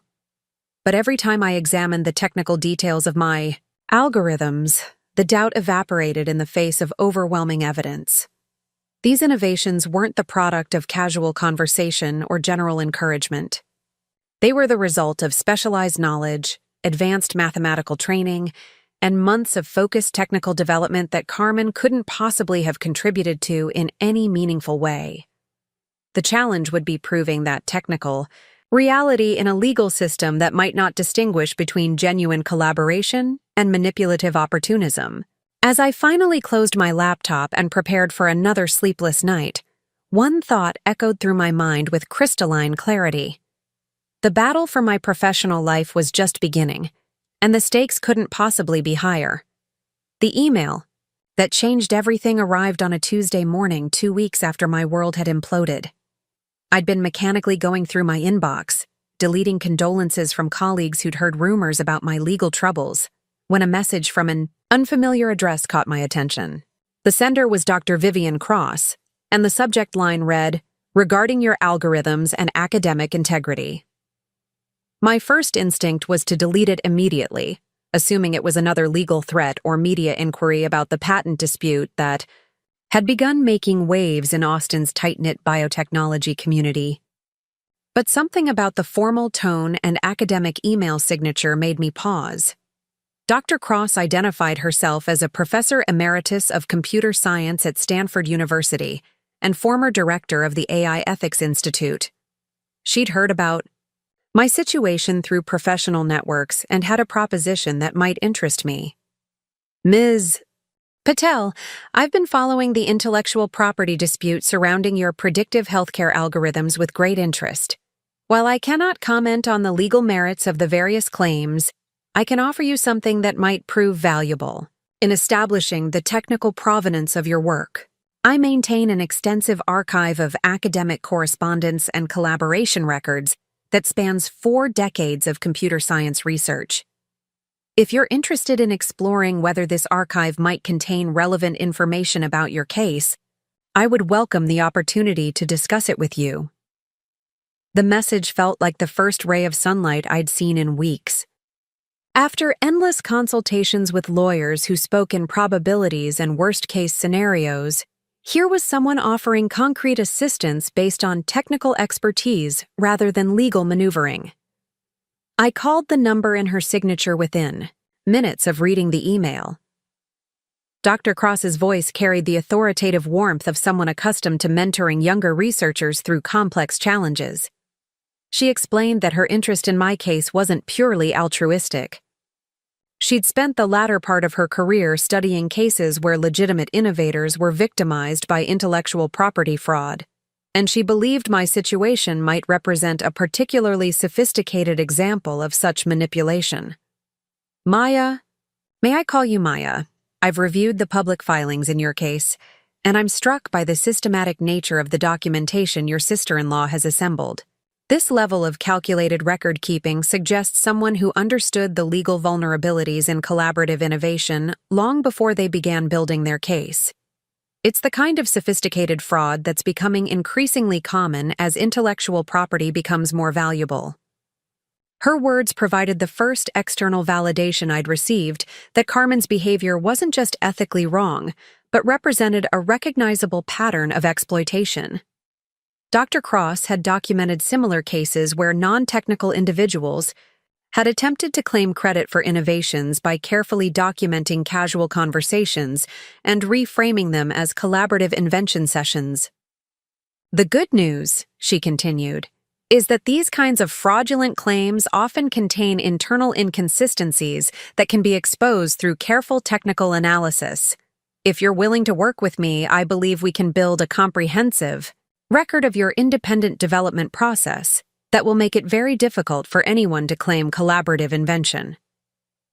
But every time I examined the technical details of my algorithms, the doubt evaporated in the face of overwhelming evidence. These innovations weren't the product of casual conversation or general encouragement. They were the result of specialized knowledge, advanced mathematical training, and months of focused technical development that Carmen couldn't possibly have contributed to in any meaningful way. The challenge would be proving that technical reality in a legal system that might not distinguish between genuine collaboration and manipulative opportunism. As I finally closed my laptop and prepared for another sleepless night, one thought echoed through my mind with crystalline clarity. The battle for my professional life was just beginning, and the stakes couldn't possibly be higher. The email that changed everything arrived on a Tuesday morning 2 weeks after my world had imploded. I'd been mechanically going through my inbox, deleting condolences from colleagues who'd heard rumors about my legal troubles, when a message from an unfamiliar address caught my attention. The sender was Dr. Vivian Cross, and the subject line read, "Regarding your algorithms and academic integrity." My first instinct was to delete it immediately, assuming it was another legal threat or media inquiry about the patent dispute that had begun making waves in Austin's tight-knit biotechnology community. But something about the formal tone and academic email signature made me pause. Dr. Cross identified herself as a professor emeritus of computer science at Stanford University and former director of the AI Ethics Institute. She'd heard about my situation through professional networks and had a proposition that might interest me. "Ms. Patel, I've been following the intellectual property dispute surrounding your predictive healthcare algorithms with great interest. While I cannot comment on the legal merits of the various claims, I can offer you something that might prove valuable in establishing the technical provenance of your work. I maintain an extensive archive of academic correspondence and collaboration records that spans 4 decades of computer science research. If you're interested in exploring whether this archive might contain relevant information about your case, I would welcome the opportunity to discuss it with you." The message felt like the first ray of sunlight I'd seen in weeks. After endless consultations with lawyers who spoke in probabilities and worst-case scenarios, here was someone offering concrete assistance based on technical expertise rather than legal maneuvering. I called the number in her signature within minutes of reading the email. Dr. Cross's voice carried the authoritative warmth of someone accustomed to mentoring younger researchers through complex challenges. She explained that her interest in my case wasn't purely altruistic. She'd spent the latter part of her career studying cases where legitimate innovators were victimized by intellectual property fraud, and she believed my situation might represent a particularly sophisticated example of such manipulation. "Maya, may I call you Maya? I've reviewed the public filings in your case, and I'm struck by the systematic nature of the documentation your sister-in-law has assembled. This level of calculated record-keeping suggests someone who understood the legal vulnerabilities in collaborative innovation long before they began building their case. It's the kind of sophisticated fraud that's becoming increasingly common as intellectual property becomes more valuable." Her words provided the first external validation I'd received that Carmen's behavior wasn't just ethically wrong, but represented a recognizable pattern of exploitation. Dr. Cross had documented similar cases where non-technical individuals had attempted to claim credit for innovations by carefully documenting casual conversations and reframing them as collaborative invention sessions. "The good news," she continued, "is that these kinds of fraudulent claims often contain internal inconsistencies that can be exposed through careful technical analysis. If you're willing to work with me, I believe we can build a comprehensive record of your independent development process that will make it very difficult for anyone to claim collaborative invention."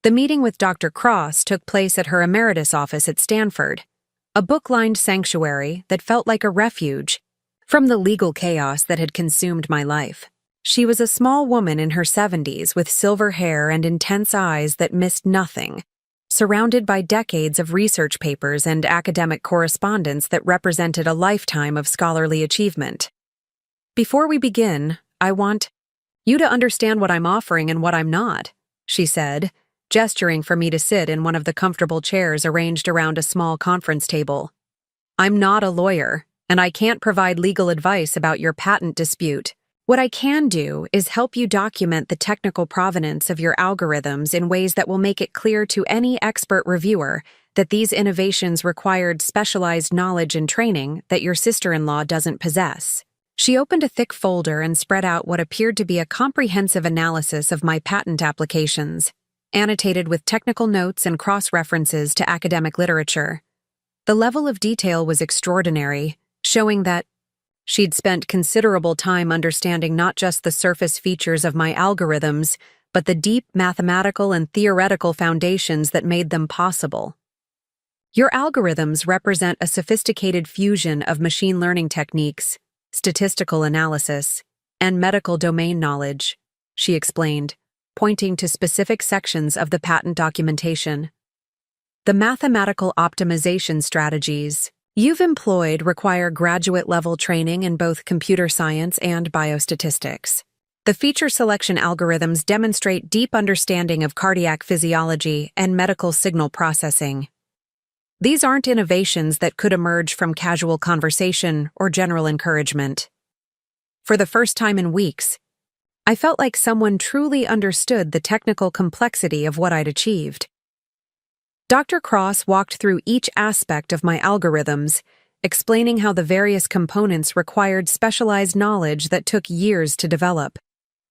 The meeting with Dr. Cross took place at her emeritus office at Stanford, a book-lined sanctuary that felt like a refuge from the legal chaos that had consumed my life. She was a small woman in her 70s with silver hair and intense eyes that missed nothing, surrounded by decades of research papers and academic correspondence that represented a lifetime of scholarly achievement. "Before we begin, I want you to understand what I'm offering and what I'm not," she said, gesturing for me to sit in one of the comfortable chairs arranged around a small conference table. "I'm not a lawyer, and I can't provide legal advice about your patent dispute. What I can do is help you document the technical provenance of your algorithms in ways that will make it clear to any expert reviewer that these innovations required specialized knowledge and training that your sister-in-law doesn't possess. She opened a thick folder and spread out what appeared to be a comprehensive analysis of my patent applications, annotated with technical notes and cross-references to academic literature. The level of detail was extraordinary, showing that she'd spent considerable time understanding not just the surface features of my algorithms, but the deep mathematical and theoretical foundations that made them possible. Your algorithms represent a sophisticated fusion of machine learning techniques, statistical analysis, and medical domain knowledge, she explained, pointing to specific sections of the patent documentation. The mathematical optimization strategies you've employed require graduate-level training in both computer science and biostatistics. The feature selection algorithms demonstrate deep understanding of cardiac physiology and medical signal processing. These aren't innovations that could emerge from casual conversation or general encouragement. For the first time in weeks, I felt like someone truly understood the technical complexity of what I'd achieved. Dr. Cross walked through each aspect of my algorithms, explaining how the various components required specialized knowledge that took years to develop.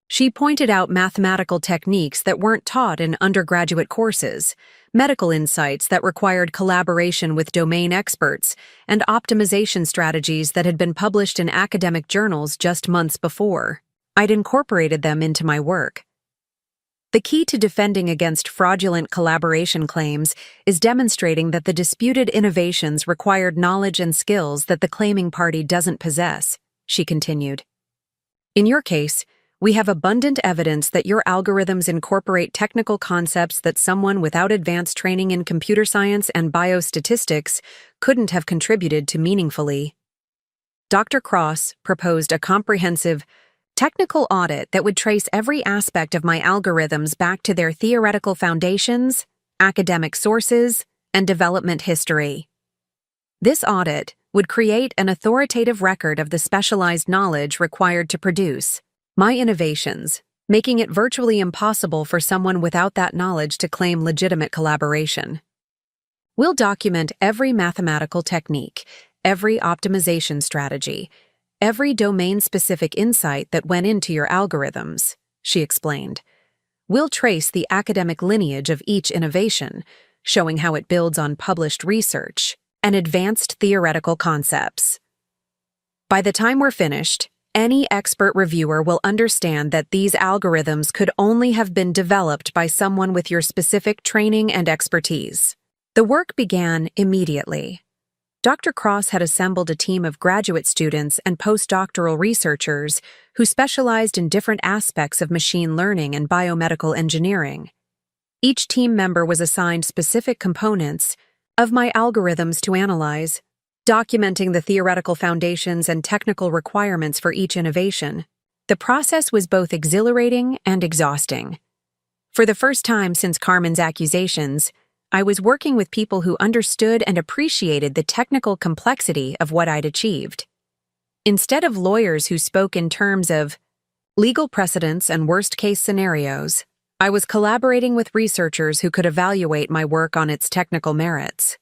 She pointed out mathematical techniques that weren't taught in undergraduate courses, medical insights that required collaboration with domain experts, and optimization strategies that had been published in academic journals just months before. I'd incorporated them into my work. The key to defending against fraudulent collaboration claims is demonstrating that the disputed innovations required knowledge and skills that the claiming party doesn't possess, she continued. In your case, we have abundant evidence that your algorithms incorporate technical concepts that someone without advanced training in computer science and biostatistics couldn't have contributed to meaningfully. Dr. Cross proposed a comprehensive technical audit that would trace every aspect of my algorithms back to their theoretical foundations, academic sources, and development history. This audit would create an authoritative record of the specialized knowledge required to produce my innovations, making it virtually impossible for someone without that knowledge to claim legitimate collaboration. We'll document every mathematical technique, every optimization strategy, every domain-specific insight that went into your algorithms, she explained. We'll trace the academic lineage of each innovation, showing how it builds on published research and advanced theoretical concepts. By the time we're finished, any expert reviewer will understand that these algorithms could only have been developed by someone with your specific training and expertise. The work began immediately. Dr. Cross had assembled a team of graduate students and postdoctoral researchers who specialized in different aspects of machine learning and biomedical engineering. Each team member was assigned specific components of my algorithms to analyze, documenting the theoretical foundations and technical requirements for each innovation. The process was both exhilarating and exhausting. For the first time since Carmen's accusations, I was working with people who understood and appreciated the technical complexity of what I'd achieved. Instead of lawyers who spoke in terms of legal precedents and worst-case scenarios, I was collaborating with researchers who could evaluate my work on its technical merits.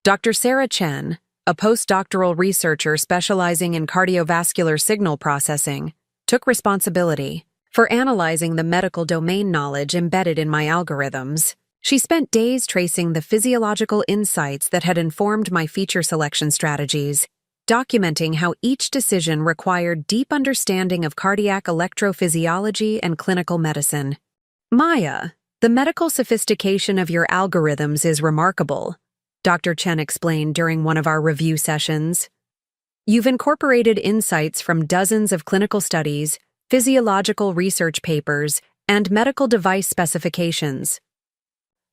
Dr. Sarah Chen, a postdoctoral researcher specializing in cardiovascular signal processing, took responsibility for analyzing the medical domain knowledge embedded in my algorithms. She spent days tracing the physiological insights that had informed my feature selection strategies, documenting how each decision required deep understanding of cardiac electrophysiology and clinical medicine. Maya, the medical sophistication of your algorithms is remarkable, Dr. Chen explained during one of our review sessions. You've incorporated insights from dozens of clinical studies, physiological research papers, and medical device specifications.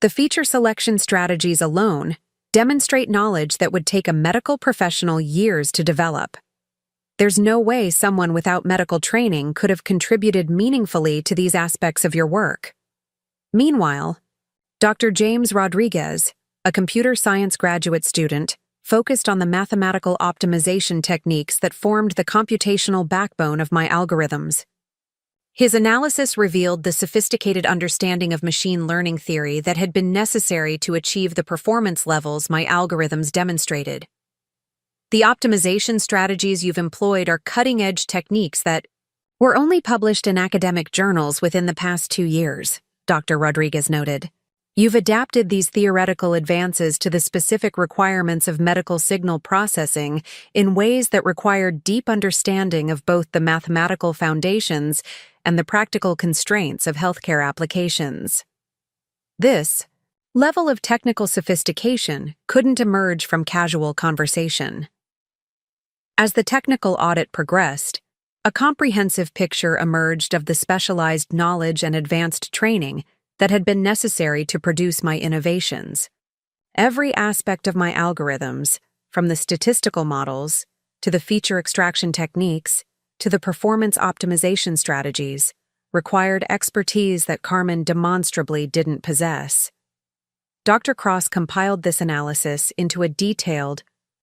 The feature selection strategies alone demonstrate knowledge that would take a medical professional years to develop. There's no way someone without medical training could have contributed meaningfully to these aspects of your work. Meanwhile, Dr. James Rodriguez, a computer science graduate student, focused on the mathematical optimization techniques that formed the computational backbone of my algorithms. His analysis revealed the sophisticated understanding of machine learning theory that had been necessary to achieve the performance levels my algorithms demonstrated. The optimization strategies you've employed are cutting-edge techniques that were only published in academic journals within the past 2 years, Dr. Rodriguez noted. You've adapted these theoretical advances to the specific requirements of medical signal processing in ways that require deep understanding of both the mathematical foundations and the practical constraints of healthcare applications. This level of technical sophistication couldn't emerge from casual conversation. As the technical audit progressed, a comprehensive picture emerged of the specialized knowledge and advanced training that had been necessary to produce my innovations. Every aspect of my algorithms, from the statistical models, to the feature extraction techniques, to the performance optimization strategies, required expertise that Carmen demonstrably didn't possess. Dr. Cross compiled this analysis into a detailed,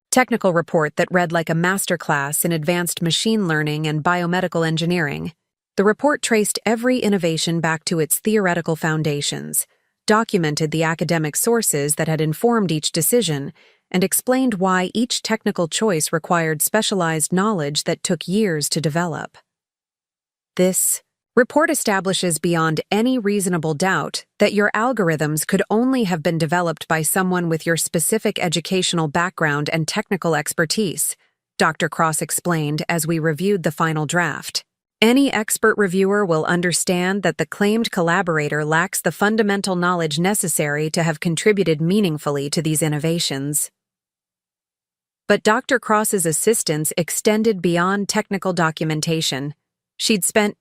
technical report that read like a masterclass in advanced machine learning and biomedical engineering. The report traced every innovation back to its theoretical foundations, documented the academic sources that had informed each decision, and explained why each technical choice required specialized knowledge that took years to develop. This report establishes beyond any reasonable doubt that your algorithms could only have been developed by someone with your specific educational background and technical expertise, Dr. Cross explained as we reviewed the final draft. Any expert reviewer will understand that the claimed collaborator lacks the fundamental knowledge necessary to have contributed meaningfully to these innovations. But Dr. Cross's assistance extended beyond technical documentation. She'd spent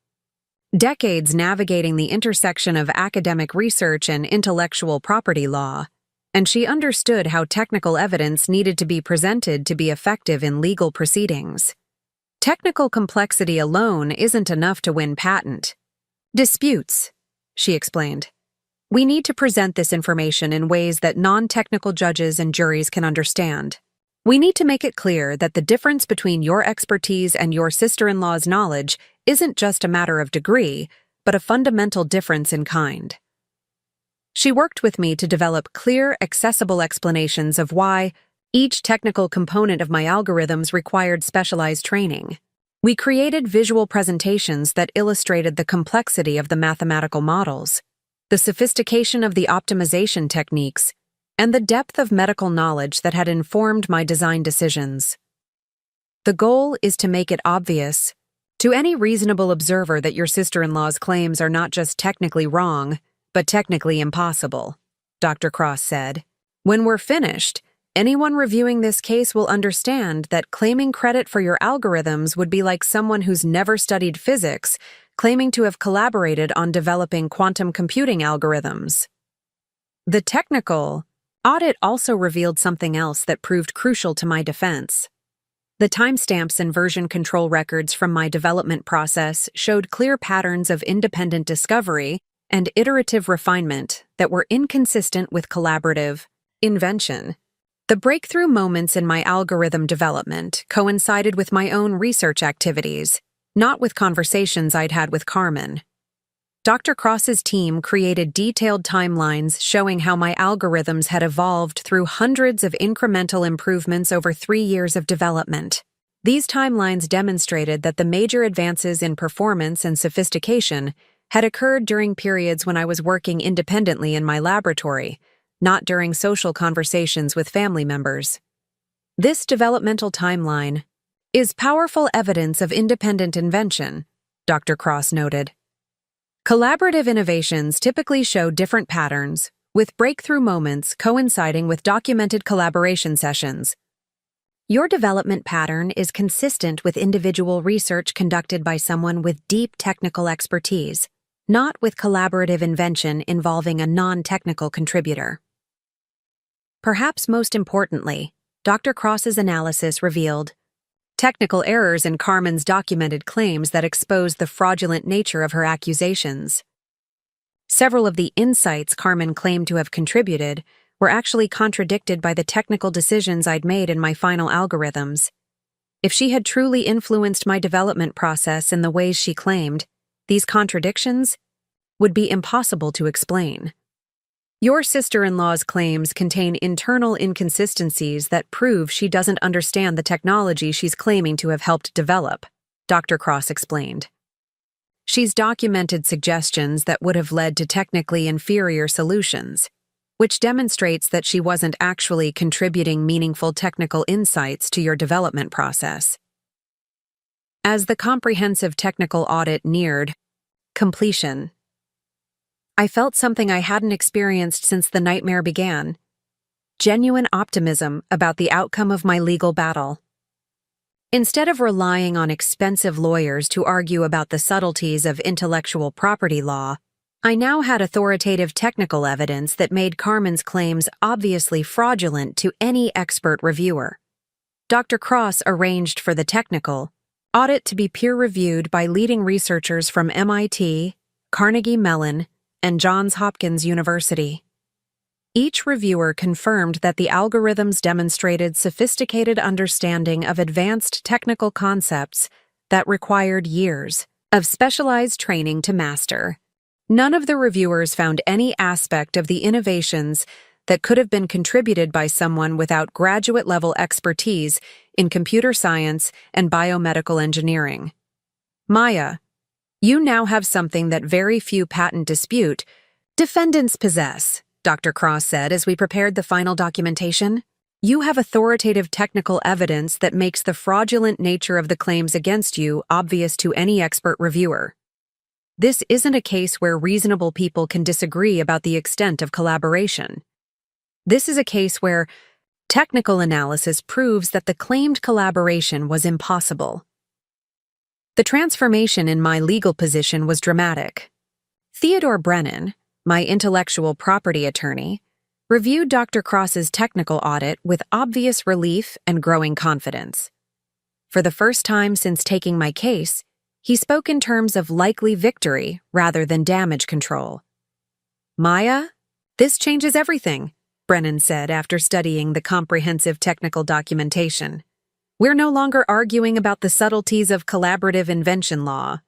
decades navigating the intersection of academic research and intellectual property law, and she understood how technical evidence needed to be presented to be effective in legal proceedings. Technical complexity alone isn't enough to win patent disputes, she explained. We need to present this information in ways that non-technical judges and juries can understand. We need to make it clear that the difference between your expertise and your sister-in-law's knowledge isn't just a matter of degree, but a fundamental difference in kind. She worked with me to develop clear, accessible explanations of why each technical component of my algorithms required specialized training. We created visual presentations that illustrated the complexity of the mathematical models, the sophistication of the optimization techniques, and the depth of medical knowledge that had informed my design decisions. The goal is to make it obvious to any reasonable observer that your sister-in-law's claims are not just technically wrong, but technically impossible, Dr. Cross said. When we're finished, anyone reviewing this case will understand that claiming credit for your algorithms would be like someone who's never studied physics claiming to have collaborated on developing quantum computing algorithms. The technical audit also revealed something else that proved crucial to my defense. The timestamps and version control records from my development process showed clear patterns of independent discovery and iterative refinement that were inconsistent with collaborative invention. The breakthrough moments in my algorithm development coincided with my own research activities, not with conversations I'd had with Carmen. Dr. Cross's team created detailed timelines showing how my algorithms had evolved through hundreds of incremental improvements over 3 years of development. These timelines demonstrated that the major advances in performance and sophistication had occurred during periods when I was working independently in my laboratory, not during social conversations with family members. This developmental timeline is powerful evidence of independent invention, Dr. Cross noted. Collaborative innovations typically show different patterns, with breakthrough moments coinciding with documented collaboration sessions. Your development pattern is consistent with individual research conducted by someone with deep technical expertise, not with collaborative invention involving a non-technical contributor. Perhaps most importantly, Dr. Cross's analysis revealed technical errors in Carmen's documented claims that exposed the fraudulent nature of her accusations. Several of the insights Carmen claimed to have contributed were actually contradicted by the technical decisions I'd made in my final algorithms. If she had truly influenced my development process in the ways she claimed, these contradictions would be impossible to explain. Your sister-in-law's claims contain internal inconsistencies that prove she doesn't understand the technology she's claiming to have helped develop, Dr. Cross explained. She's documented suggestions that would have led to technically inferior solutions, which demonstrates that she wasn't actually contributing meaningful technical insights to your development process. As the comprehensive technical audit neared completion, I felt something I hadn't experienced since the nightmare began: genuine optimism about the outcome of my legal battle. Instead of relying on expensive lawyers to argue about the subtleties of intellectual property law, I now had authoritative technical evidence that made Carmen's claims obviously fraudulent to any expert reviewer. Dr. Cross arranged for the technical audit to be peer-reviewed by leading researchers from MIT, Carnegie Mellon, and Johns Hopkins University. Each reviewer confirmed that the algorithms demonstrated sophisticated understanding of advanced technical concepts that required years of specialized training to master. None of the reviewers found any aspect of the innovations that could have been contributed by someone without graduate-level expertise in computer science and biomedical engineering. Maya, you now have something that very few patent dispute defendants possess, Dr. Cross said as we prepared the final documentation. You have authoritative technical evidence that makes the fraudulent nature of the claims against you obvious to any expert reviewer. This isn't a case where reasonable people can disagree about the extent of collaboration. This is a case where technical analysis proves that the claimed collaboration was impossible. The transformation in my legal position was dramatic. Theodore Brennan, my intellectual property attorney, reviewed Dr. Cross's technical audit with obvious relief and growing confidence. For the first time since taking my case, he spoke in terms of likely victory rather than damage control. Maya, this changes everything, Brennan said after studying the comprehensive technical documentation. We're no longer arguing about the subtleties of collaborative invention law.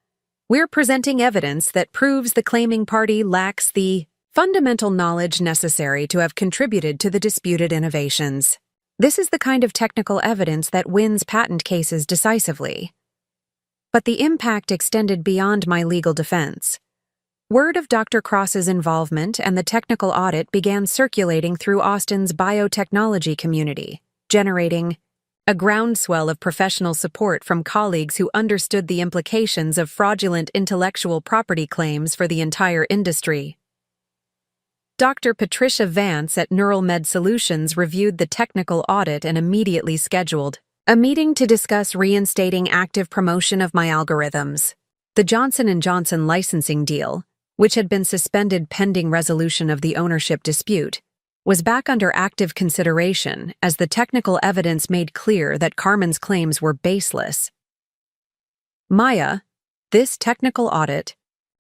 We're presenting evidence that proves the claiming party lacks the fundamental knowledge necessary to have contributed to the disputed innovations. This is the kind of technical evidence that wins patent cases decisively. But the impact extended beyond my legal defense. Word of Dr. Cross's involvement and the technical audit began circulating through Austin's biotechnology community, generating a groundswell of professional support from colleagues who understood the implications of fraudulent intellectual property claims for the entire industry. Dr. Patricia Vance at Neural Med Solutions reviewed the technical audit and immediately scheduled a meeting to discuss reinstating active promotion of my algorithms. The Johnson & Johnson licensing deal, which had been suspended pending resolution of the ownership dispute, was back under active consideration as the technical evidence made clear that Carmen's claims were baseless. Maya, this technical audit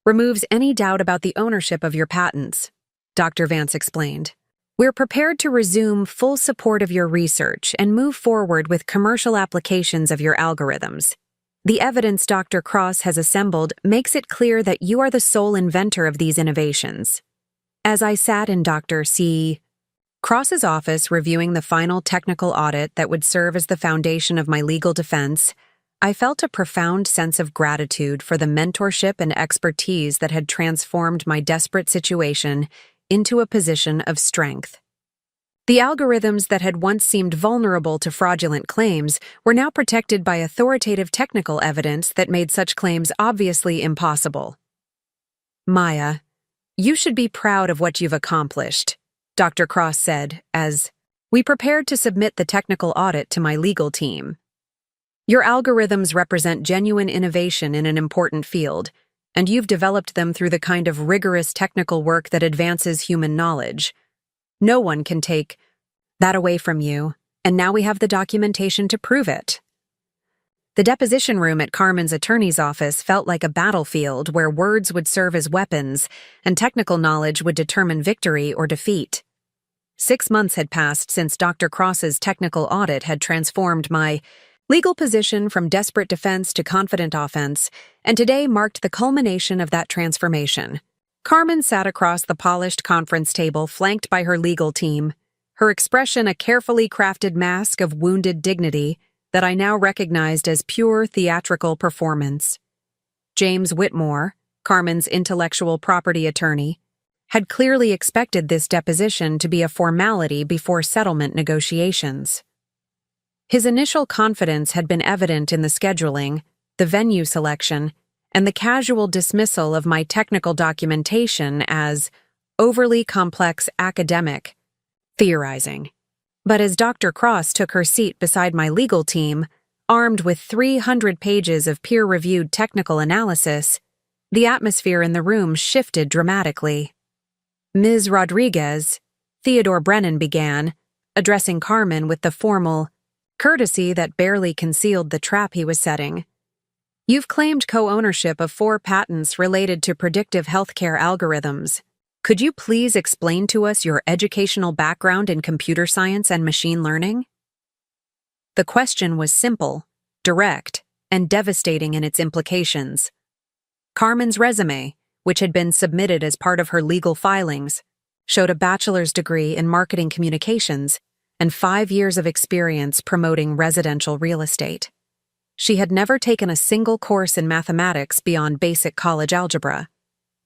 removes any doubt about the ownership of your patents, Dr. Vance explained. We're prepared to resume full support of your research and move forward with commercial applications of your algorithms. The evidence Dr. Cross has assembled makes it clear that you are the sole inventor of these innovations. As I sat in Dr. C. Cross's office reviewing the final technical audit that would serve as the foundation of my legal defense, I felt a profound sense of gratitude for the mentorship and expertise that had transformed my desperate situation into a position of strength. The algorithms that had once seemed vulnerable to fraudulent claims were now protected by authoritative technical evidence that made such claims obviously impossible. Maya, you should be proud of what you've accomplished, Dr. Cross said as we prepared to submit the technical audit to my legal team. Your algorithms represent genuine innovation in an important field, and you've developed them through the kind of rigorous technical work that advances human knowledge. No one can take that away from you, and now we have the documentation to prove it. The deposition room at Carmen's attorney's office felt like a battlefield where words would serve as weapons and technical knowledge would determine victory or defeat. 6 months had passed since Dr. Cross's technical audit had transformed my legal position from desperate defense to confident offense, and today marked the culmination of that transformation. Carmen sat across the polished conference table flanked by her legal team, her expression a carefully crafted mask of wounded dignity that I now recognized as pure theatrical performance. James Whitmore, Carmen's intellectual property attorney, had clearly expected this deposition to be a formality before settlement negotiations. His initial confidence had been evident in the scheduling, the venue selection, and the casual dismissal of my technical documentation as overly complex academic theorizing. But as Dr. Cross took her seat beside my legal team, armed with 300 pages of peer-reviewed technical analysis, the atmosphere in the room shifted dramatically. Ms. Rodriguez, Theodore Brennan began, addressing Carmen with the formal courtesy that barely concealed the trap he was setting. You've claimed co-ownership of 4 patents related to predictive healthcare algorithms. Could you please explain to us your educational background in computer science and machine learning? The question was simple, direct, and devastating in its implications. Carmen's resume, which had been submitted as part of her legal filings, showed a bachelor's degree in marketing communications and 5 years of experience promoting residential real estate. She had never taken a single course in mathematics beyond basic college algebra,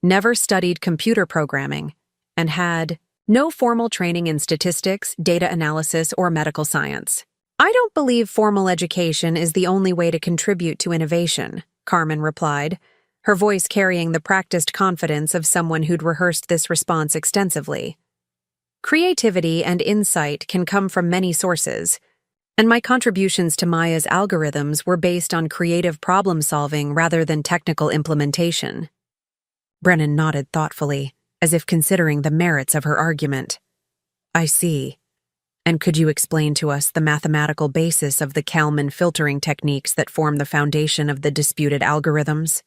never studied computer programming, and had no formal training in statistics, data analysis, or medical science. I don't believe formal education is the only way to contribute to innovation, Carmen replied, her voice carrying the practiced confidence of someone who'd rehearsed this response extensively. Creativity and insight can come from many sources, and my contributions to Maya's algorithms were based on creative problem-solving rather than technical implementation. Brennan nodded thoughtfully, as if considering the merits of her argument. I see. And could you explain to us the mathematical basis of the Kalman filtering techniques that form the foundation of the disputed algorithms?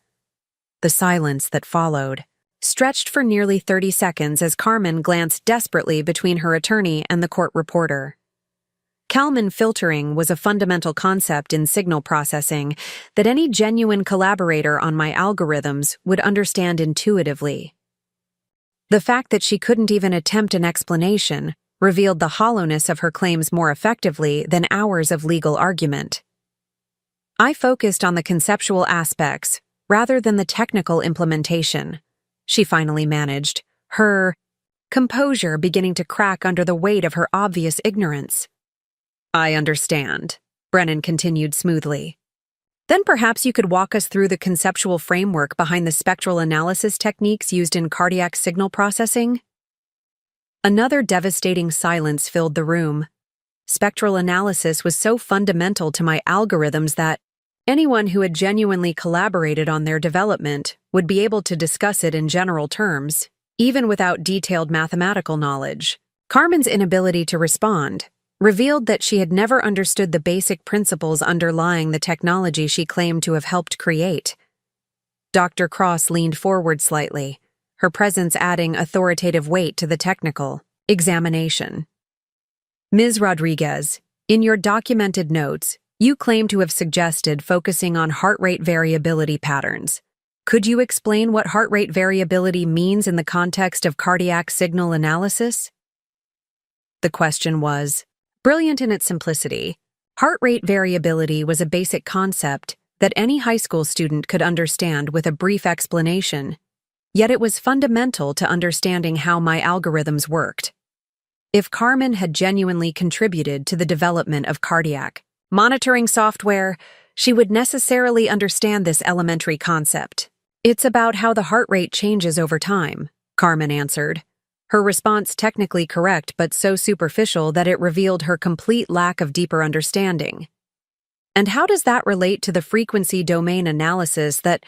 The silence that followed stretched for nearly 30 seconds as Carmen glanced desperately between her attorney and the court reporter. Kalman filtering was a fundamental concept in signal processing that any genuine collaborator on my algorithms would understand intuitively. The fact that she couldn't even attempt an explanation revealed the hollowness of her claims more effectively than hours of legal argument. I focused on the conceptual aspects rather than the technical implementation, she finally managed, her composure beginning to crack under the weight of her obvious ignorance. I understand, Brennan continued smoothly. Then perhaps you could walk us through the conceptual framework behind the spectral analysis techniques used in cardiac signal processing? Another devastating silence filled the room. Spectral analysis was so fundamental to my algorithms that anyone who had genuinely collaborated on their development would be able to discuss it in general terms, even without detailed mathematical knowledge. Carmen's inability to respond revealed that she had never understood the basic principles underlying the technology she claimed to have helped create. Dr. Cross leaned forward slightly, her presence adding authoritative weight to the technical examination. Ms. Rodriguez, in your documented notes, you claim to have suggested focusing on heart rate variability patterns. Could you explain what heart rate variability means in the context of cardiac signal analysis? The question was brilliant in its simplicity. Heart rate variability was a basic concept that any high school student could understand with a brief explanation, yet it was fundamental to understanding how my algorithms worked. If Carmen had genuinely contributed to the development of cardiac monitoring software, she would necessarily understand this elementary concept. It's about how the heart rate changes over time, Carmen answered, her response technically correct but so superficial that it revealed her complete lack of deeper understanding. And how does that relate to the frequency domain analysis that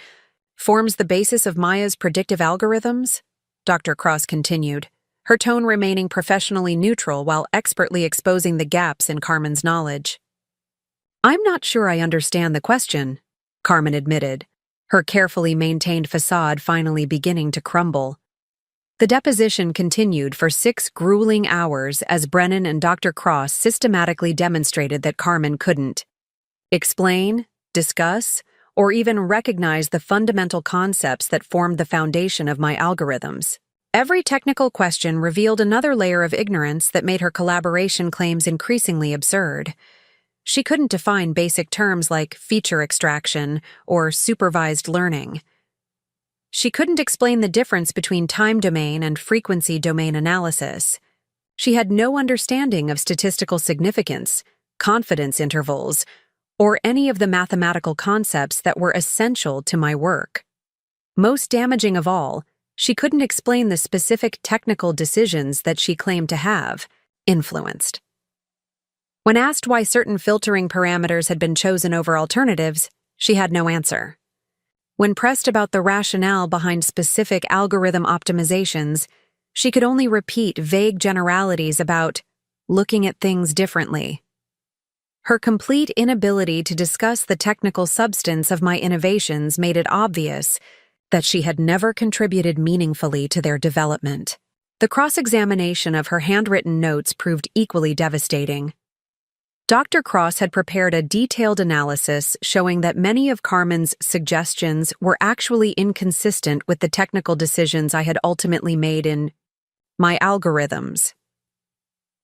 forms the basis of Maya's predictive algorithms? Dr. Cross continued, her tone remaining professionally neutral while expertly exposing the gaps in Carmen's knowledge. I'm not sure I understand the question, Carmen admitted, her carefully maintained facade finally beginning to crumble. The deposition continued for 6 grueling hours as Brennan and Dr. Cross systematically demonstrated that Carmen couldn't explain, discuss, or even recognize the fundamental concepts that formed the foundation of my algorithms. Every technical question revealed another layer of ignorance that made her collaboration claims increasingly absurd. She couldn't define basic terms like feature extraction or supervised learning. She couldn't explain the difference between time domain and frequency domain analysis. She had no understanding of statistical significance, confidence intervals, or any of the mathematical concepts that were essential to my work. Most damaging of all, she couldn't explain the specific technical decisions that she claimed to have influenced. When asked why certain filtering parameters had been chosen over alternatives, she had no answer. When pressed about the rationale behind specific algorithm optimizations, she could only repeat vague generalities about looking at things differently. Her complete inability to discuss the technical substance of my innovations made it obvious that she had never contributed meaningfully to their development. The cross-examination of her handwritten notes proved equally devastating. Dr. Cross had prepared a detailed analysis showing that many of Carmen's suggestions were actually inconsistent with the technical decisions I had ultimately made in my algorithms.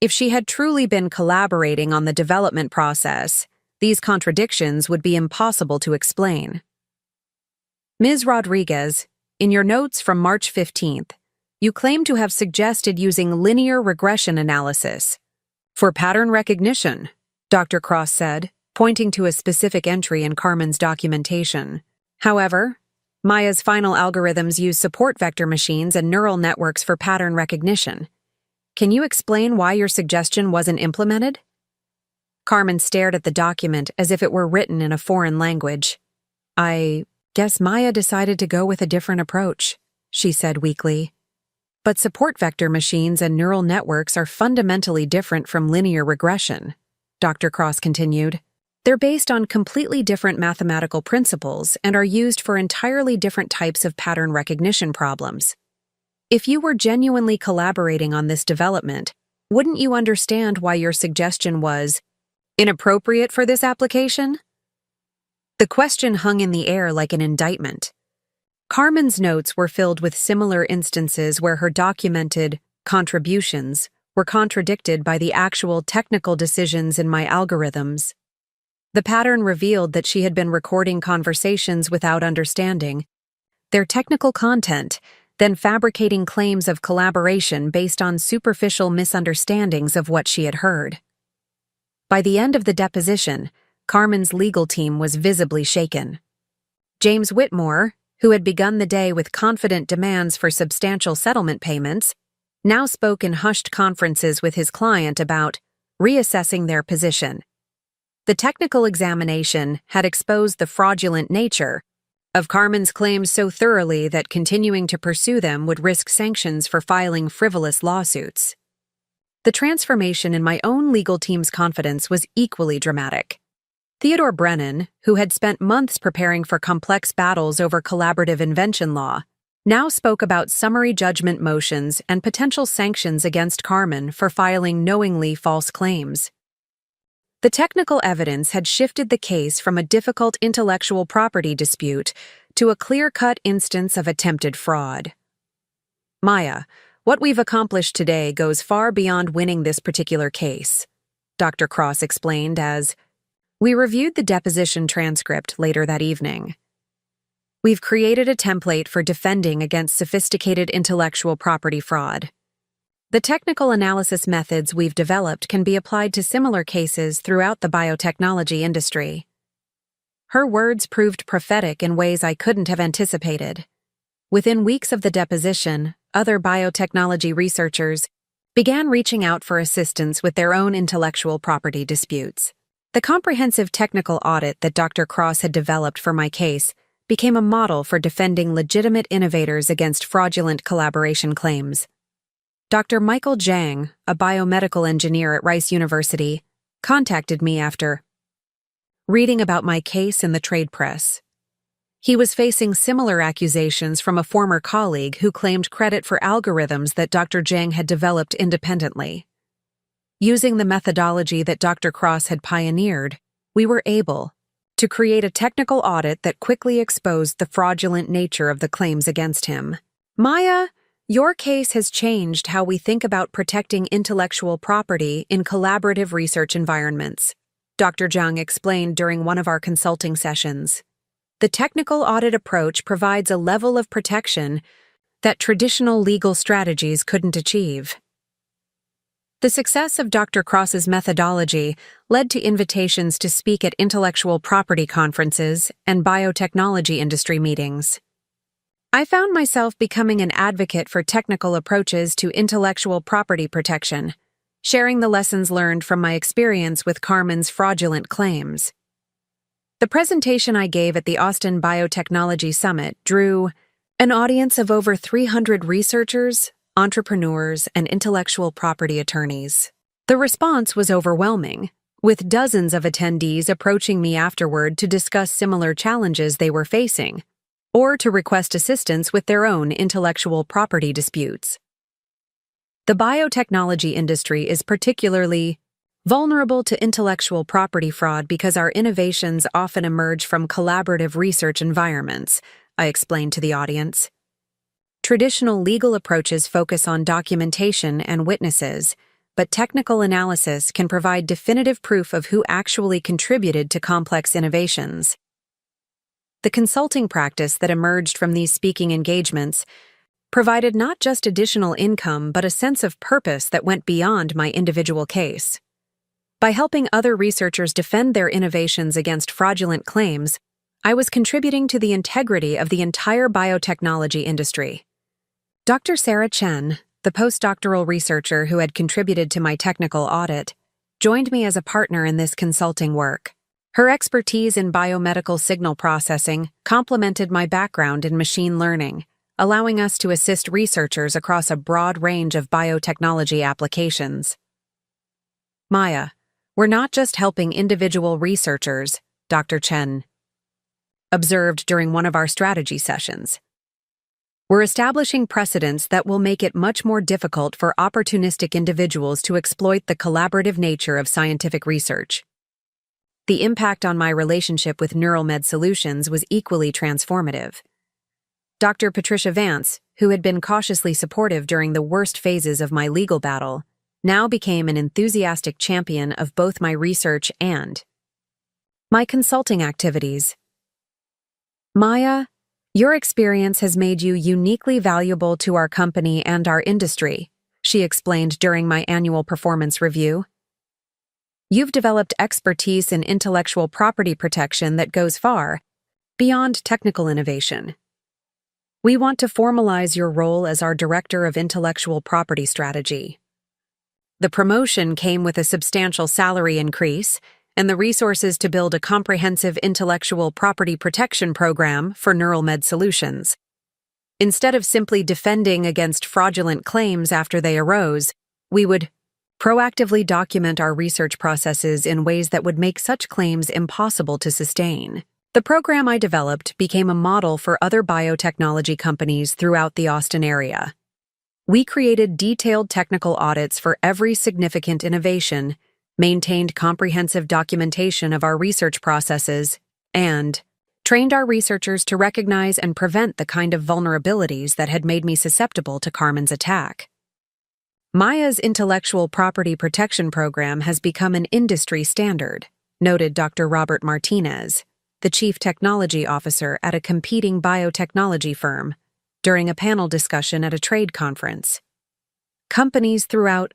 If she had truly been collaborating on the development process, these contradictions would be impossible to explain. Ms. Rodriguez, in your notes from March 15th, you claim to have suggested using linear regression analysis for pattern recognition, Dr. Cross said, pointing to a specific entry in Carmen's documentation. However, Maya's final algorithms use support vector machines and neural networks for pattern recognition. Can you explain why your suggestion wasn't implemented? Carmen stared at the document as if it were written in a foreign language. I guess Maya decided to go with a different approach, she said weakly. But support vector machines and neural networks are fundamentally different from linear regression, Dr. Cross continued. They're based on completely different mathematical principles and are used for entirely different types of pattern recognition problems. If you were genuinely collaborating on this development, wouldn't you understand why your suggestion was inappropriate for this application? The question hung in the air like an indictment. Carmen's notes were filled with similar instances where her documented contributions were contradicted by the actual technical decisions in my algorithms. The pattern revealed that she had been recording conversations without understanding their technical content, then fabricating claims of collaboration based on superficial misunderstandings of what she had heard. By the end of the deposition, Carmen's legal team was visibly shaken. James Whitmore, who had begun the day with confident demands for substantial settlement payments, now spoke in hushed conferences with his client about reassessing their position. The technical examination had exposed the fraudulent nature of Carmen's claims so thoroughly that continuing to pursue them would risk sanctions for filing frivolous lawsuits. The transformation in my own legal team's confidence was equally dramatic. Theodore Brennan, who had spent months preparing for complex battles over collaborative invention law, now spoke about summary judgment motions and potential sanctions against Carmen for filing knowingly false claims. The technical evidence had shifted the case from a difficult intellectual property dispute to a clear-cut instance of attempted fraud. Maya, what we've accomplished today goes far beyond winning this particular case, Dr. Cross explained as we reviewed the deposition transcript later that evening. We've created a template for defending against sophisticated intellectual property fraud. The technical analysis methods we've developed can be applied to similar cases throughout the biotechnology industry. Her words proved prophetic in ways I couldn't have anticipated. Within weeks of the deposition, other biotechnology researchers began reaching out for assistance with their own intellectual property disputes. The comprehensive technical audit that Dr. Cross had developed for my case became a model for defending legitimate innovators against fraudulent collaboration claims. Dr. Michael Zhang, a biomedical engineer at Rice University, contacted me after reading about my case in the trade press. He was facing similar accusations from a former colleague who claimed credit for algorithms that Dr. Zhang had developed independently. Using the methodology that Dr. Cross had pioneered, we were able to create a technical audit that quickly exposed the fraudulent nature of the claims against him. Maya, your case has changed how we think about protecting intellectual property in collaborative research environments, Dr. Zhang explained during one of our consulting sessions. The technical audit approach provides a level of protection that traditional legal strategies couldn't achieve. The success of Dr. Cross's methodology led to invitations to speak at intellectual property conferences and biotechnology industry meetings. I found myself becoming an advocate for technical approaches to intellectual property protection, sharing the lessons learned from my experience with Carmen's fraudulent claims. The presentation I gave at the Austin Biotechnology Summit drew an audience of over 300 researchers, entrepreneurs, and intellectual property attorneys. The response was overwhelming, with dozens of attendees approaching me afterward to discuss similar challenges they were facing, or to request assistance with their own intellectual property disputes. The biotechnology industry is particularly vulnerable to intellectual property fraud because our innovations often emerge from collaborative research environments, I explained to the audience. Traditional legal approaches focus on documentation and witnesses, but technical analysis can provide definitive proof of who actually contributed to complex innovations. The consulting practice that emerged from these speaking engagements provided not just additional income but a sense of purpose that went beyond my individual case. By helping other researchers defend their innovations against fraudulent claims, I was contributing to the integrity of the entire biotechnology industry. Dr. Sarah Chen, the postdoctoral researcher who had contributed to my technical audit, joined me as a partner in this consulting work. Her expertise in biomedical signal processing complemented my background in machine learning, allowing us to assist researchers across a broad range of biotechnology applications. Maya, we're not just helping individual researchers, Dr. Chen observed during one of our strategy sessions. We're establishing precedents that will make it much more difficult for opportunistic individuals to exploit the collaborative nature of scientific research. The impact on my relationship with NeuralMed Solutions was equally transformative. Dr. Patricia Vance, who had been cautiously supportive during the worst phases of my legal battle, now became an enthusiastic champion of both my research and my consulting activities. Maya, your experience has made you uniquely valuable to our company and our industry, she explained during my annual performance review. You've developed expertise in intellectual property protection that goes far beyond technical innovation. We want to formalize your role as our Director of Intellectual Property Strategy. The promotion came with a substantial salary increase and the resources to build a comprehensive intellectual property protection program for NeuralMed Solutions. Instead of simply defending against fraudulent claims after they arose, we would proactively document our research processes in ways that would make such claims impossible to sustain. The program I developed became a model for other biotechnology companies throughout the Austin area. We created detailed technical audits for every significant innovation, maintained comprehensive documentation of our research processes, and trained our researchers to recognize and prevent the kind of vulnerabilities that had made me susceptible to Carmen's attack. Maya's intellectual property protection program has become an industry standard, noted Dr. Robert Martinez, the chief technology officer at a competing biotechnology firm, during a panel discussion at a trade conference. Companies throughout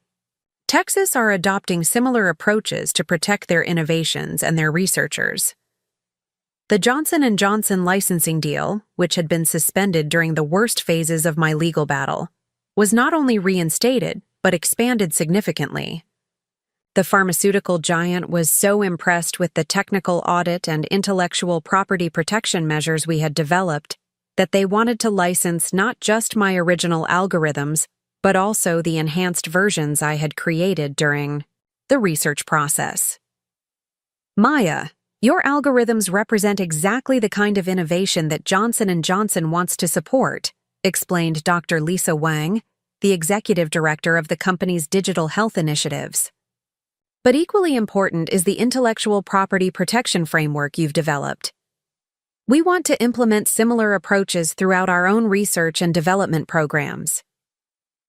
Texas are adopting similar approaches to protect their innovations and their researchers. The Johnson & Johnson licensing deal, which had been suspended during the worst phases of my legal battle, was not only reinstated, but expanded significantly. The pharmaceutical giant was so impressed with the technical audit and intellectual property protection measures we had developed that they wanted to license not just my original algorithms, but also the enhanced versions I had created during the research process. Maya, your algorithms represent exactly the kind of innovation that Johnson & Johnson wants to support, explained Dr. Lisa Wang, the executive director of the company's digital health initiatives. But equally important is the intellectual property protection framework you've developed. We want to implement similar approaches throughout our own research and development programs.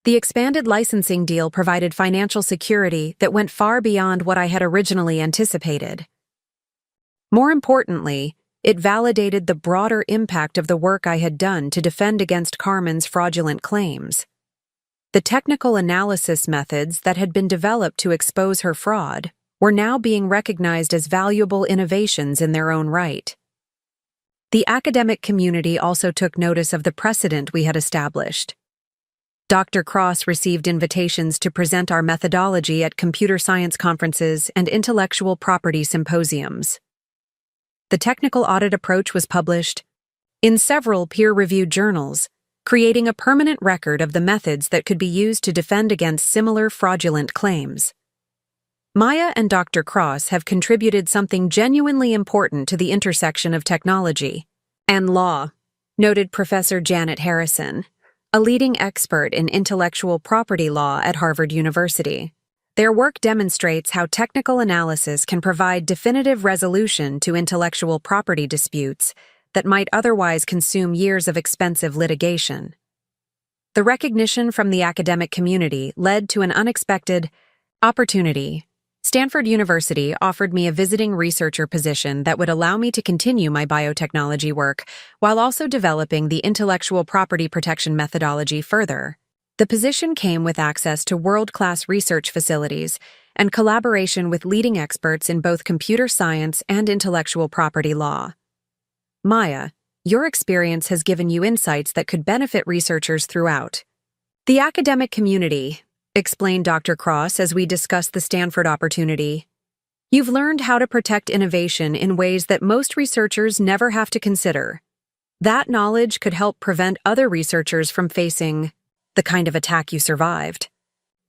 The expanded licensing deal provided financial security that went far beyond what I had originally anticipated. More importantly, it validated the broader impact of the work I had done to defend against Carmen's fraudulent claims. The technical analysis methods that had been developed to expose her fraud were now being recognized as valuable innovations in their own right. The academic community also took notice of the precedent we had established. Dr. Cross received invitations to present our methodology at computer science conferences and intellectual property symposiums. The technical audit approach was published in several peer-reviewed journals, creating a permanent record of the methods that could be used to defend against similar fraudulent claims. Maya and Dr. Cross have contributed something genuinely important to the intersection of technology and law, noted Professor Janet Harrison, a leading expert in intellectual property law at Harvard University. Their work demonstrates how technical analysis can provide definitive resolution to intellectual property disputes that might otherwise consume years of expensive litigation. The recognition from the academic community led to an unexpected opportunity. Stanford University offered me a visiting researcher position that would allow me to continue my biotechnology work while also developing the intellectual property protection methodology further. The position came with access to world-class research facilities and collaboration with leading experts in both computer science and intellectual property law. Maya, your experience has given you insights that could benefit researchers throughout the academic community, explained Dr. Cross as we discussed the Stanford opportunity. You've learned how to protect innovation in ways that most researchers never have to consider. That knowledge could help prevent other researchers from facing the kind of attack you survived.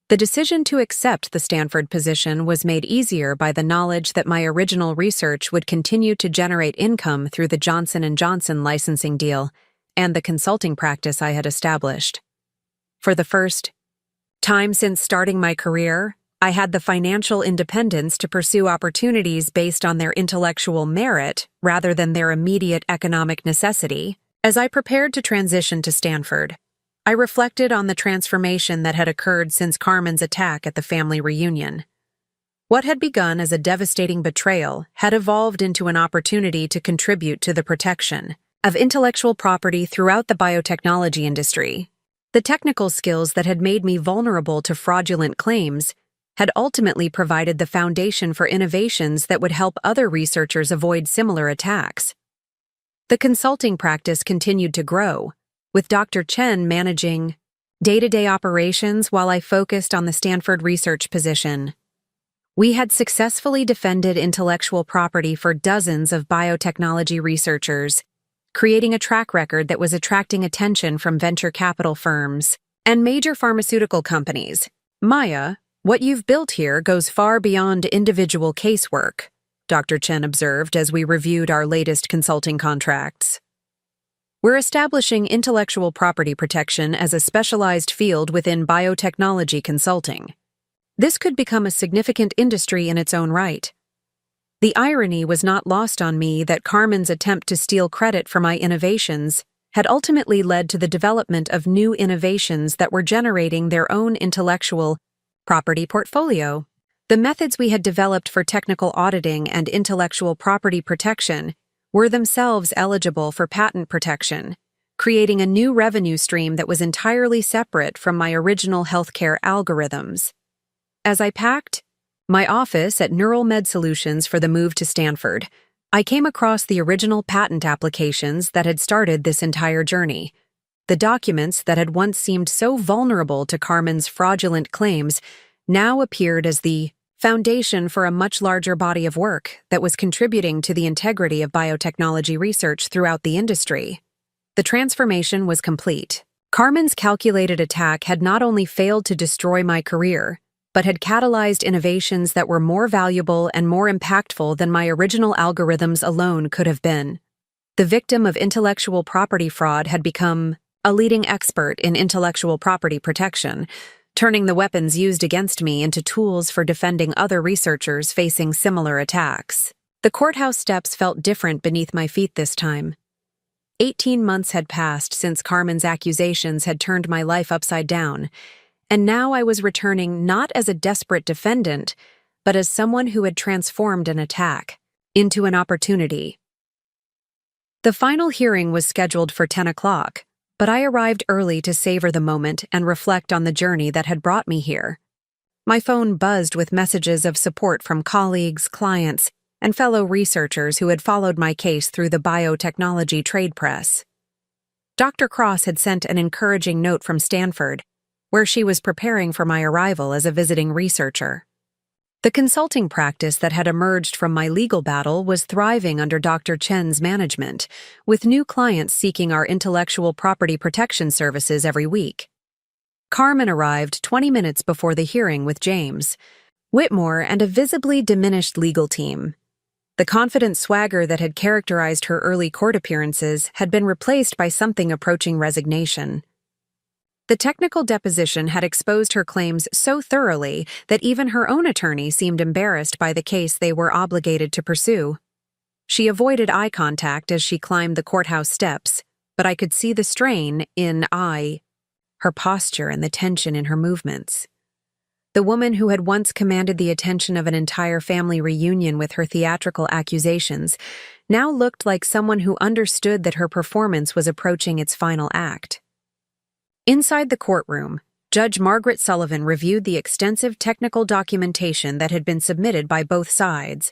The decision to accept the Stanford position was made easier by the knowledge that my original research would continue to generate income through the Johnson & Johnson licensing deal and the consulting practice I had established. For the first time since starting my career, I had the financial independence to pursue opportunities based on their intellectual merit rather than their immediate economic necessity. As I prepared to transition to Stanford, I reflected on the transformation that had occurred since Carmen's attack at the family reunion. What had begun as a devastating betrayal had evolved into an opportunity to contribute to the protection of intellectual property throughout the biotechnology industry. The technical skills that had made me vulnerable to fraudulent claims had ultimately provided the foundation for innovations that would help other researchers avoid similar attacks. The consulting practice continued to grow, with Dr. Chen managing day-to-day operations while I focused on the Stanford research position. We had successfully defended intellectual property for dozens of biotechnology researchers, creating a track record that was attracting attention from venture capital firms and major pharmaceutical companies. Maya, what you've built here goes far beyond individual casework, Dr. Chen observed as we reviewed our latest consulting contracts. We're establishing intellectual property protection as a specialized field within biotechnology consulting. This could become a significant industry in its own right. The irony was not lost on me that Carmen's attempt to steal credit for my innovations had ultimately led to the development of new innovations that were generating their own intellectual property portfolio. The methods we had developed for technical auditing and intellectual property protection were themselves eligible for patent protection, creating a new revenue stream that was entirely separate from my original healthcare algorithms. As I packed my office at Neural Med Solutions for the move to Stanford, I came across the original patent applications that had started this entire journey. The documents that had once seemed so vulnerable to Carmen's fraudulent claims now appeared as the foundation for a much larger body of work that was contributing to the integrity of biotechnology research throughout the industry. The transformation was complete. Carmen's calculated attack had not only failed to destroy my career, but had catalyzed innovations that were more valuable and more impactful than my original algorithms alone could have been. The victim of intellectual property fraud had become a leading expert in intellectual property protection, turning the weapons used against me into tools for defending other researchers facing similar attacks. The courthouse steps felt different beneath my feet this time. 18 months had passed since Carmen's accusations had turned my life upside down, and now I was returning not as a desperate defendant, but as someone who had transformed an attack into an opportunity. The final hearing was scheduled for 10 o'clock, but I arrived early to savor the moment and reflect on the journey that had brought me here. My phone buzzed with messages of support from colleagues, clients, and fellow researchers who had followed my case through the biotechnology trade press. Dr. Cross had sent an encouraging note from Stanford, where she was preparing for my arrival as a visiting researcher. The consulting practice that had emerged from my legal battle was thriving under Dr. Chen's management, with new clients seeking our intellectual property protection services every week. Carmen arrived 20 minutes before the hearing with James Whitmore and a visibly diminished legal team. The confident swagger that had characterized her early court appearances had been replaced by something approaching resignation. The technical deposition had exposed her claims so thoroughly that even her own attorney seemed embarrassed by the case they were obligated to pursue. She avoided eye contact as she climbed the courthouse steps, but I could see the strain in her posture and the tension in her movements. The woman who had once commanded the attention of an entire family reunion with her theatrical accusations now looked like someone who understood that her performance was approaching its final act. Inside the courtroom, Judge Margaret Sullivan reviewed the extensive technical documentation that had been submitted by both sides.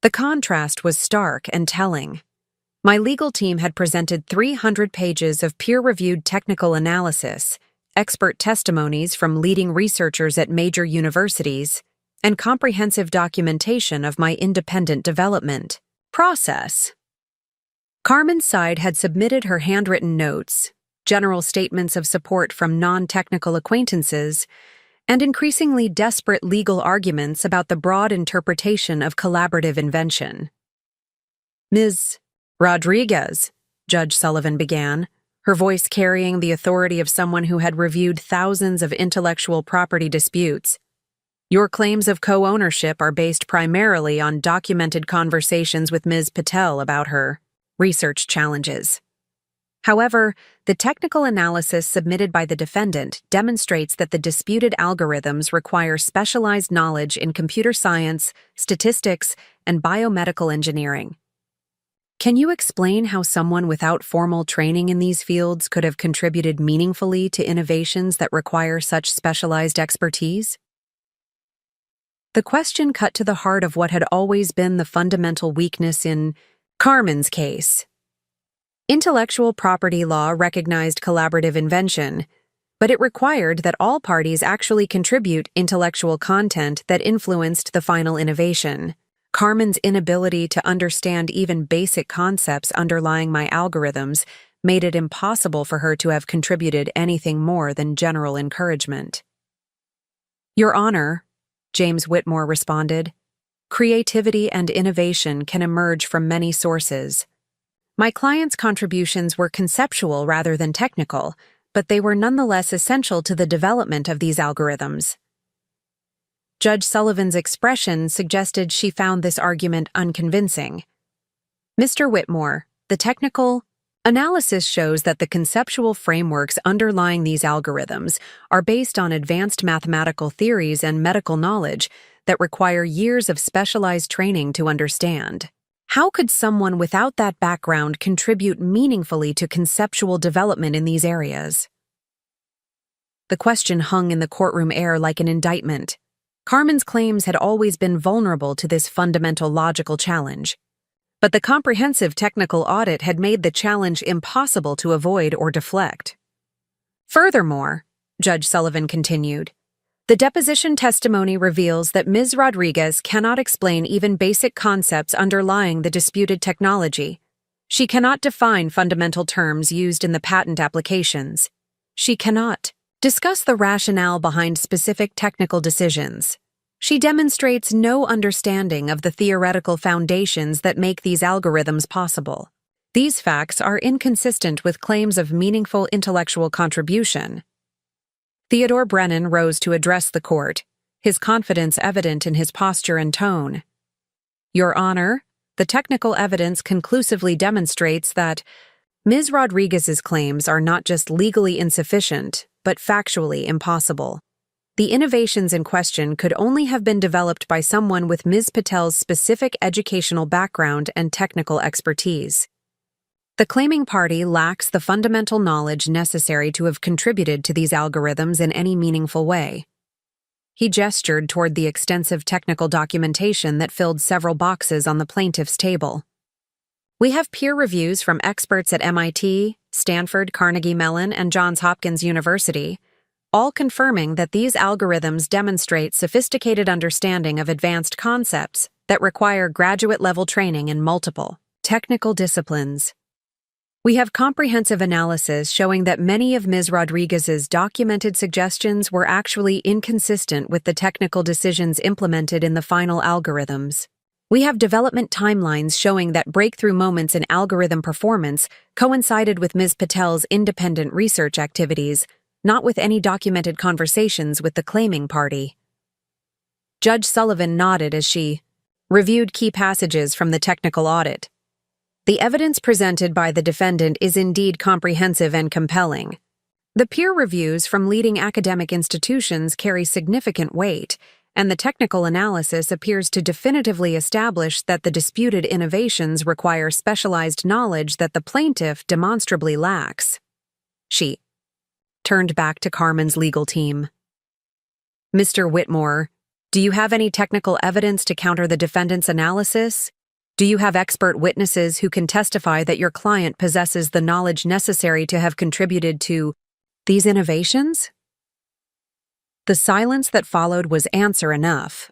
The contrast was stark and telling. My legal team had presented 300 pages of peer-reviewed technical analysis, expert testimonies from leading researchers at major universities, and comprehensive documentation of my independent development process. Carmen's side had submitted her handwritten notes, general statements of support from non-technical acquaintances, and increasingly desperate legal arguments about the broad interpretation of collaborative invention. "Ms. Rodriguez," Judge Sullivan began, her voice carrying the authority of someone who had reviewed thousands of intellectual property disputes. "Your claims of co-ownership are based primarily on documented conversations with Ms. Patel about her research challenges. However, the technical analysis submitted by the defendant demonstrates that the disputed algorithms require specialized knowledge in computer science, statistics, and biomedical engineering. Can you explain how someone without formal training in these fields could have contributed meaningfully to innovations that require such specialized expertise?" The question cut to the heart of what had always been the fundamental weakness in Carmen's case. Intellectual property law recognized collaborative invention, but it required that all parties actually contribute intellectual content that influenced the final innovation. Carmen's inability to understand even basic concepts underlying my algorithms made it impossible for her to have contributed anything more than general encouragement. "Your Honor," James Whitmore responded, "creativity and innovation can emerge from many sources. My client's contributions were conceptual rather than technical, but they were nonetheless essential to the development of these algorithms." Judge Sullivan's expression suggested she found this argument unconvincing. "Mr. Whitmore, the technical analysis shows that the conceptual frameworks underlying these algorithms are based on advanced mathematical theories and medical knowledge that require years of specialized training to understand. How could someone without that background contribute meaningfully to conceptual development in these areas?" The question hung in the courtroom air like an indictment. Carmen's claims had always been vulnerable to this fundamental logical challenge, but the comprehensive technical audit had made the challenge impossible to avoid or deflect. "Furthermore," Judge Sullivan continued, "the deposition testimony reveals that Ms. Rodriguez cannot explain even basic concepts underlying the disputed technology. She cannot define fundamental terms used in the patent applications. She cannot discuss the rationale behind specific technical decisions. She demonstrates no understanding of the theoretical foundations that make these algorithms possible. These facts are inconsistent with claims of meaningful intellectual contribution." Theodore Brennan rose to address the court, his confidence evident in his posture and tone. Your Honor, the technical evidence conclusively demonstrates that Ms. Rodriguez's claims are not just legally insufficient, but factually impossible. The innovations in question could only have been developed by someone with Ms. Patel's specific educational background and technical expertise. The claiming party lacks the fundamental knowledge necessary to have contributed to these algorithms in any meaningful way. He gestured toward the extensive technical documentation that filled several boxes on the plaintiff's table. We have peer reviews from experts at MIT, Stanford, Carnegie Mellon, and Johns Hopkins University, all confirming that these algorithms demonstrate sophisticated understanding of advanced concepts that require graduate-level training in multiple technical disciplines. We have comprehensive analysis showing that many of Ms. Rodriguez's documented suggestions were actually inconsistent with the technical decisions implemented in the final algorithms. We have development timelines showing that breakthrough moments in algorithm performance coincided with Ms. Patel's independent research activities, not with any documented conversations with the claiming party. Judge Sullivan nodded as she reviewed key passages from the technical audit. The evidence presented by the defendant is indeed comprehensive and compelling. The peer reviews from leading academic institutions carry significant weight, and the technical analysis appears to definitively establish that the disputed innovations require specialized knowledge that the plaintiff demonstrably lacks. She turned back to Carmen's legal team. Mr. Whitmore, do you have any technical evidence to counter the defendant's analysis? Do you have expert witnesses who can testify that your client possesses the knowledge necessary to have contributed to these innovations? The silence that followed was answer enough.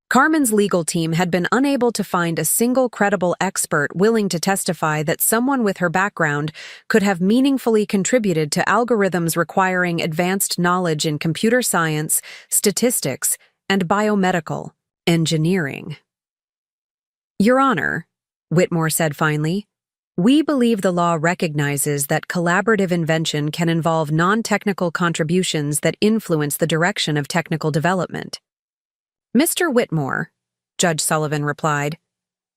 Carmen's legal team had been unable to find a single credible expert willing to testify that someone with her background could have meaningfully contributed to algorithms requiring advanced knowledge in computer science, statistics, and biomedical engineering. Your Honor, Whitmore said finally, we believe the law recognizes that collaborative invention can involve non-technical contributions that influence the direction of technical development. Mr. Whitmore, Judge Sullivan replied,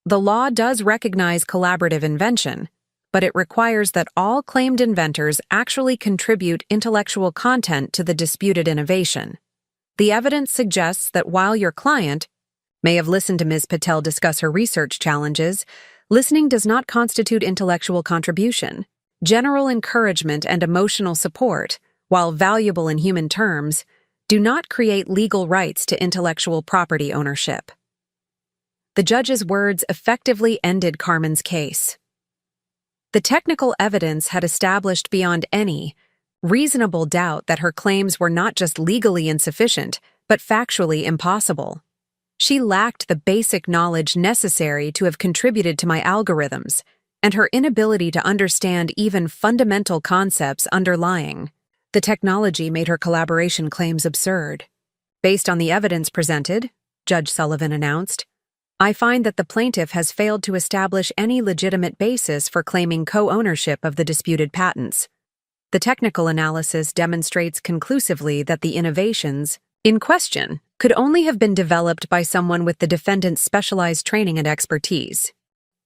the law does recognize collaborative invention, but it requires that all claimed inventors actually contribute intellectual content to the disputed innovation. The evidence suggests that while your client may have listened to Ms. Patel discuss her research challenges, listening does not constitute intellectual contribution. General encouragement and emotional support, while valuable in human terms, do not create legal rights to intellectual property ownership. The judge's words effectively ended Carmen's case. The technical evidence had established beyond any reasonable doubt that her claims were not just legally insufficient, but factually impossible. She lacked the basic knowledge necessary to have contributed to my algorithms, and her inability to understand even fundamental concepts underlying the technology made her collaboration claims absurd. Based on the evidence presented, Judge Sullivan announced, I find that the plaintiff has failed to establish any legitimate basis for claiming co-ownership of the disputed patents. The technical analysis demonstrates conclusively that the innovations in question could only have been developed by someone with the defendant's specialized training and expertise.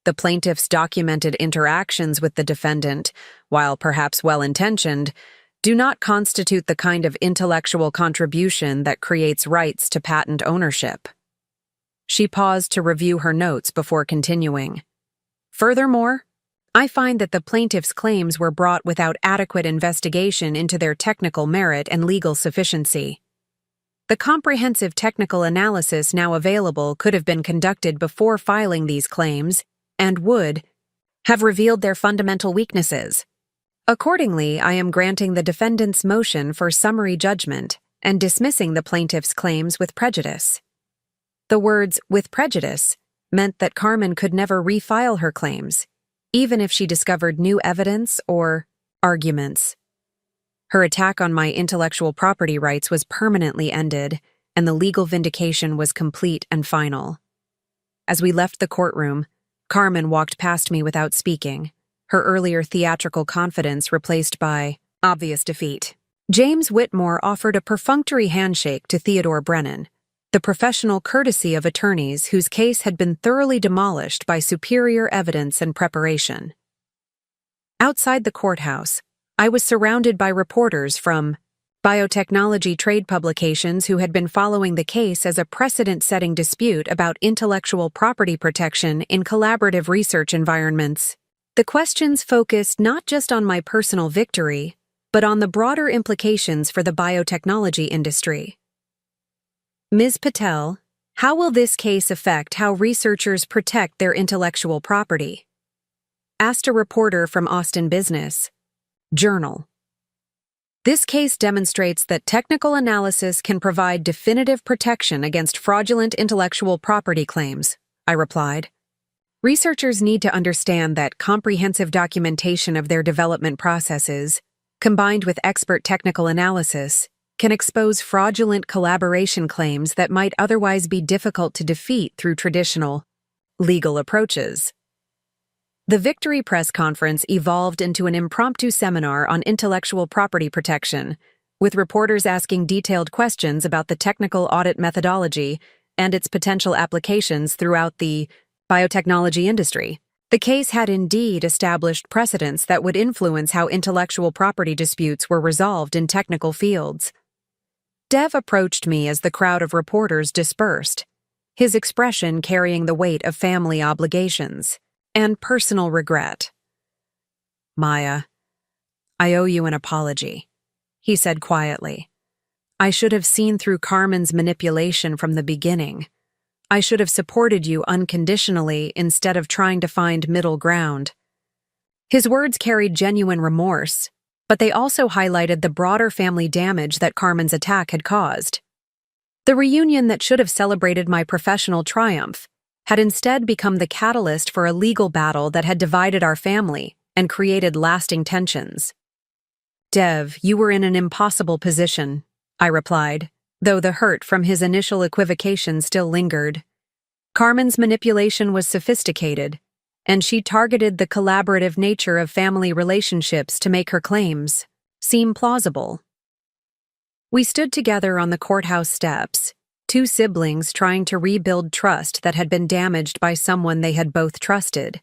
The plaintiff's documented interactions with the defendant, while perhaps well-intentioned, do not constitute the kind of intellectual contribution that creates rights to patent ownership. She paused to review her notes before continuing. Furthermore, I find that the plaintiff's claims were brought without adequate investigation into their technical merit and legal sufficiency. The comprehensive technical analysis now available could have been conducted before filing these claims and would have revealed their fundamental weaknesses. Accordingly, I am granting the defendant's motion for summary judgment and dismissing the plaintiff's claims with prejudice. The words "with prejudice" meant that Carmen could never refile her claims, even if she discovered new evidence or arguments. Her attack on my intellectual property rights was permanently ended, and the legal vindication was complete and final. As we left the courtroom, Carmen walked past me without speaking, her earlier theatrical confidence replaced by obvious defeat. James Whitmore offered a perfunctory handshake to Theodore Brennan, the professional courtesy of attorneys whose case had been thoroughly demolished by superior evidence and preparation. Outside the courthouse, I was surrounded by reporters from biotechnology trade publications who had been following the case as a precedent-setting dispute about intellectual property protection in collaborative research environments. The questions focused not just on my personal victory, but on the broader implications for the biotechnology industry. Ms. Patel, how will this case affect how researchers protect their intellectual property? Asked a reporter from Austin Business Journal. This case demonstrates that technical analysis can provide definitive protection against fraudulent intellectual property claims, I replied. Researchers need to understand that comprehensive documentation of their development processes, combined with expert technical analysis, can expose fraudulent collaboration claims that might otherwise be difficult to defeat through traditional legal approaches. The Victory press conference evolved into an impromptu seminar on intellectual property protection, with reporters asking detailed questions about the technical audit methodology and its potential applications throughout the biotechnology industry. The case had indeed established precedents that would influence how intellectual property disputes were resolved in technical fields. Dev approached me as the crowd of reporters dispersed, his expression carrying the weight of family obligations and personal regret. "Maya, I owe you an apology," he said quietly. "I should have seen through Carmen's manipulation from the beginning. I should have supported you unconditionally instead of trying to find middle ground." His words carried genuine remorse, but they also highlighted the broader family damage that Carmen's attack had caused. The reunion that should have celebrated my professional triumph had instead become the catalyst for a legal battle that had divided our family and created lasting tensions. "Dev, you were in an impossible position," I replied, though the hurt from his initial equivocation still lingered. Carmen's manipulation was sophisticated, and she targeted the collaborative nature of family relationships to make her claims seem plausible. We stood together on the courthouse steps, two siblings trying to rebuild trust that had been damaged by someone they had both trusted.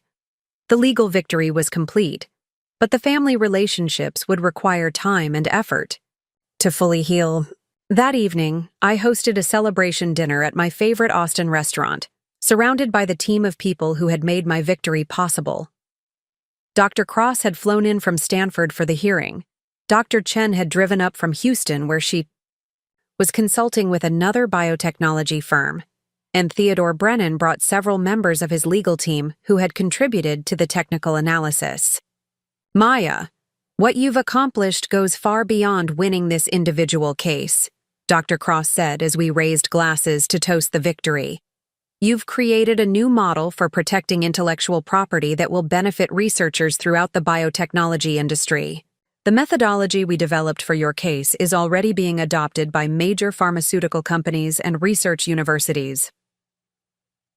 The legal victory was complete, but the family relationships would require time and effort to fully heal. That evening, I hosted a celebration dinner at my favorite Austin restaurant, surrounded by the team of people who had made my victory possible. Dr. Cross had flown in from Stanford for the hearing. Dr. Chen had driven up from Houston, where she was consulting with another biotechnology firm, and Theodore Brennan brought several members of his legal team who had contributed to the technical analysis. "Maya, what you've accomplished goes far beyond winning this individual case," Dr. Cross said as we raised glasses to toast the victory. "You've created a new model for protecting intellectual property that will benefit researchers throughout the biotechnology industry. The methodology we developed for your case is already being adopted by major pharmaceutical companies and research universities."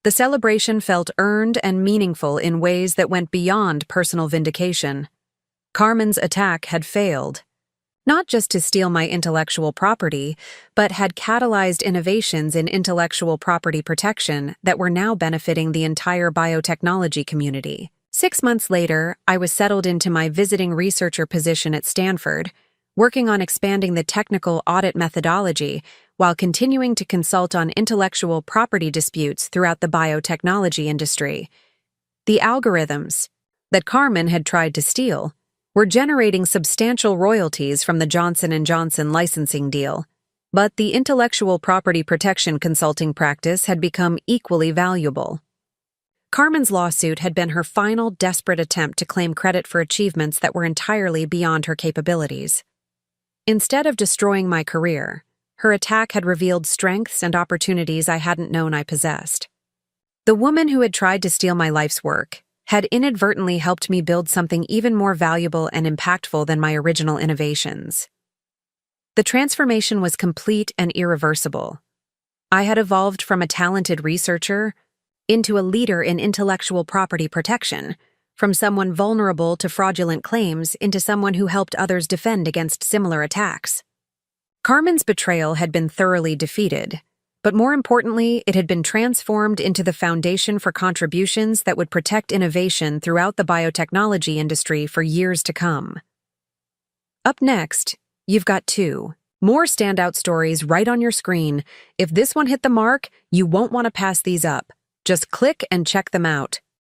The celebration felt earned and meaningful in ways that went beyond personal vindication. Carmen's attack had failed, not just to steal my intellectual property, but had catalyzed innovations in intellectual property protection that were now benefiting the entire biotechnology community. 6 months later, I was settled into my visiting researcher position at Stanford, working on expanding the technical audit methodology while continuing to consult on intellectual property disputes throughout the biotechnology industry. The algorithms that Carmen had tried to steal were generating substantial royalties from the Johnson & Johnson licensing deal, but the intellectual property protection consulting practice had become equally valuable. Carmen's lawsuit had been her final desperate attempt to claim credit for achievements that were entirely beyond her capabilities. Instead of destroying my career, her attack had revealed strengths and opportunities I hadn't known I possessed. The woman who had tried to steal my life's work had inadvertently helped me build something even more valuable and impactful than my original innovations. The transformation was complete and irreversible. I had evolved from a talented researcher into a leader in intellectual property protection, from someone vulnerable to fraudulent claims into someone who helped others defend against similar attacks. Carmen's betrayal had been thoroughly defeated, but more importantly, it had been transformed into the foundation for contributions that would protect innovation throughout the biotechnology industry for years to come. Up next, you've got two more standout stories right on your screen. If this one hit the mark, you won't want to pass these up. Just click and check them out.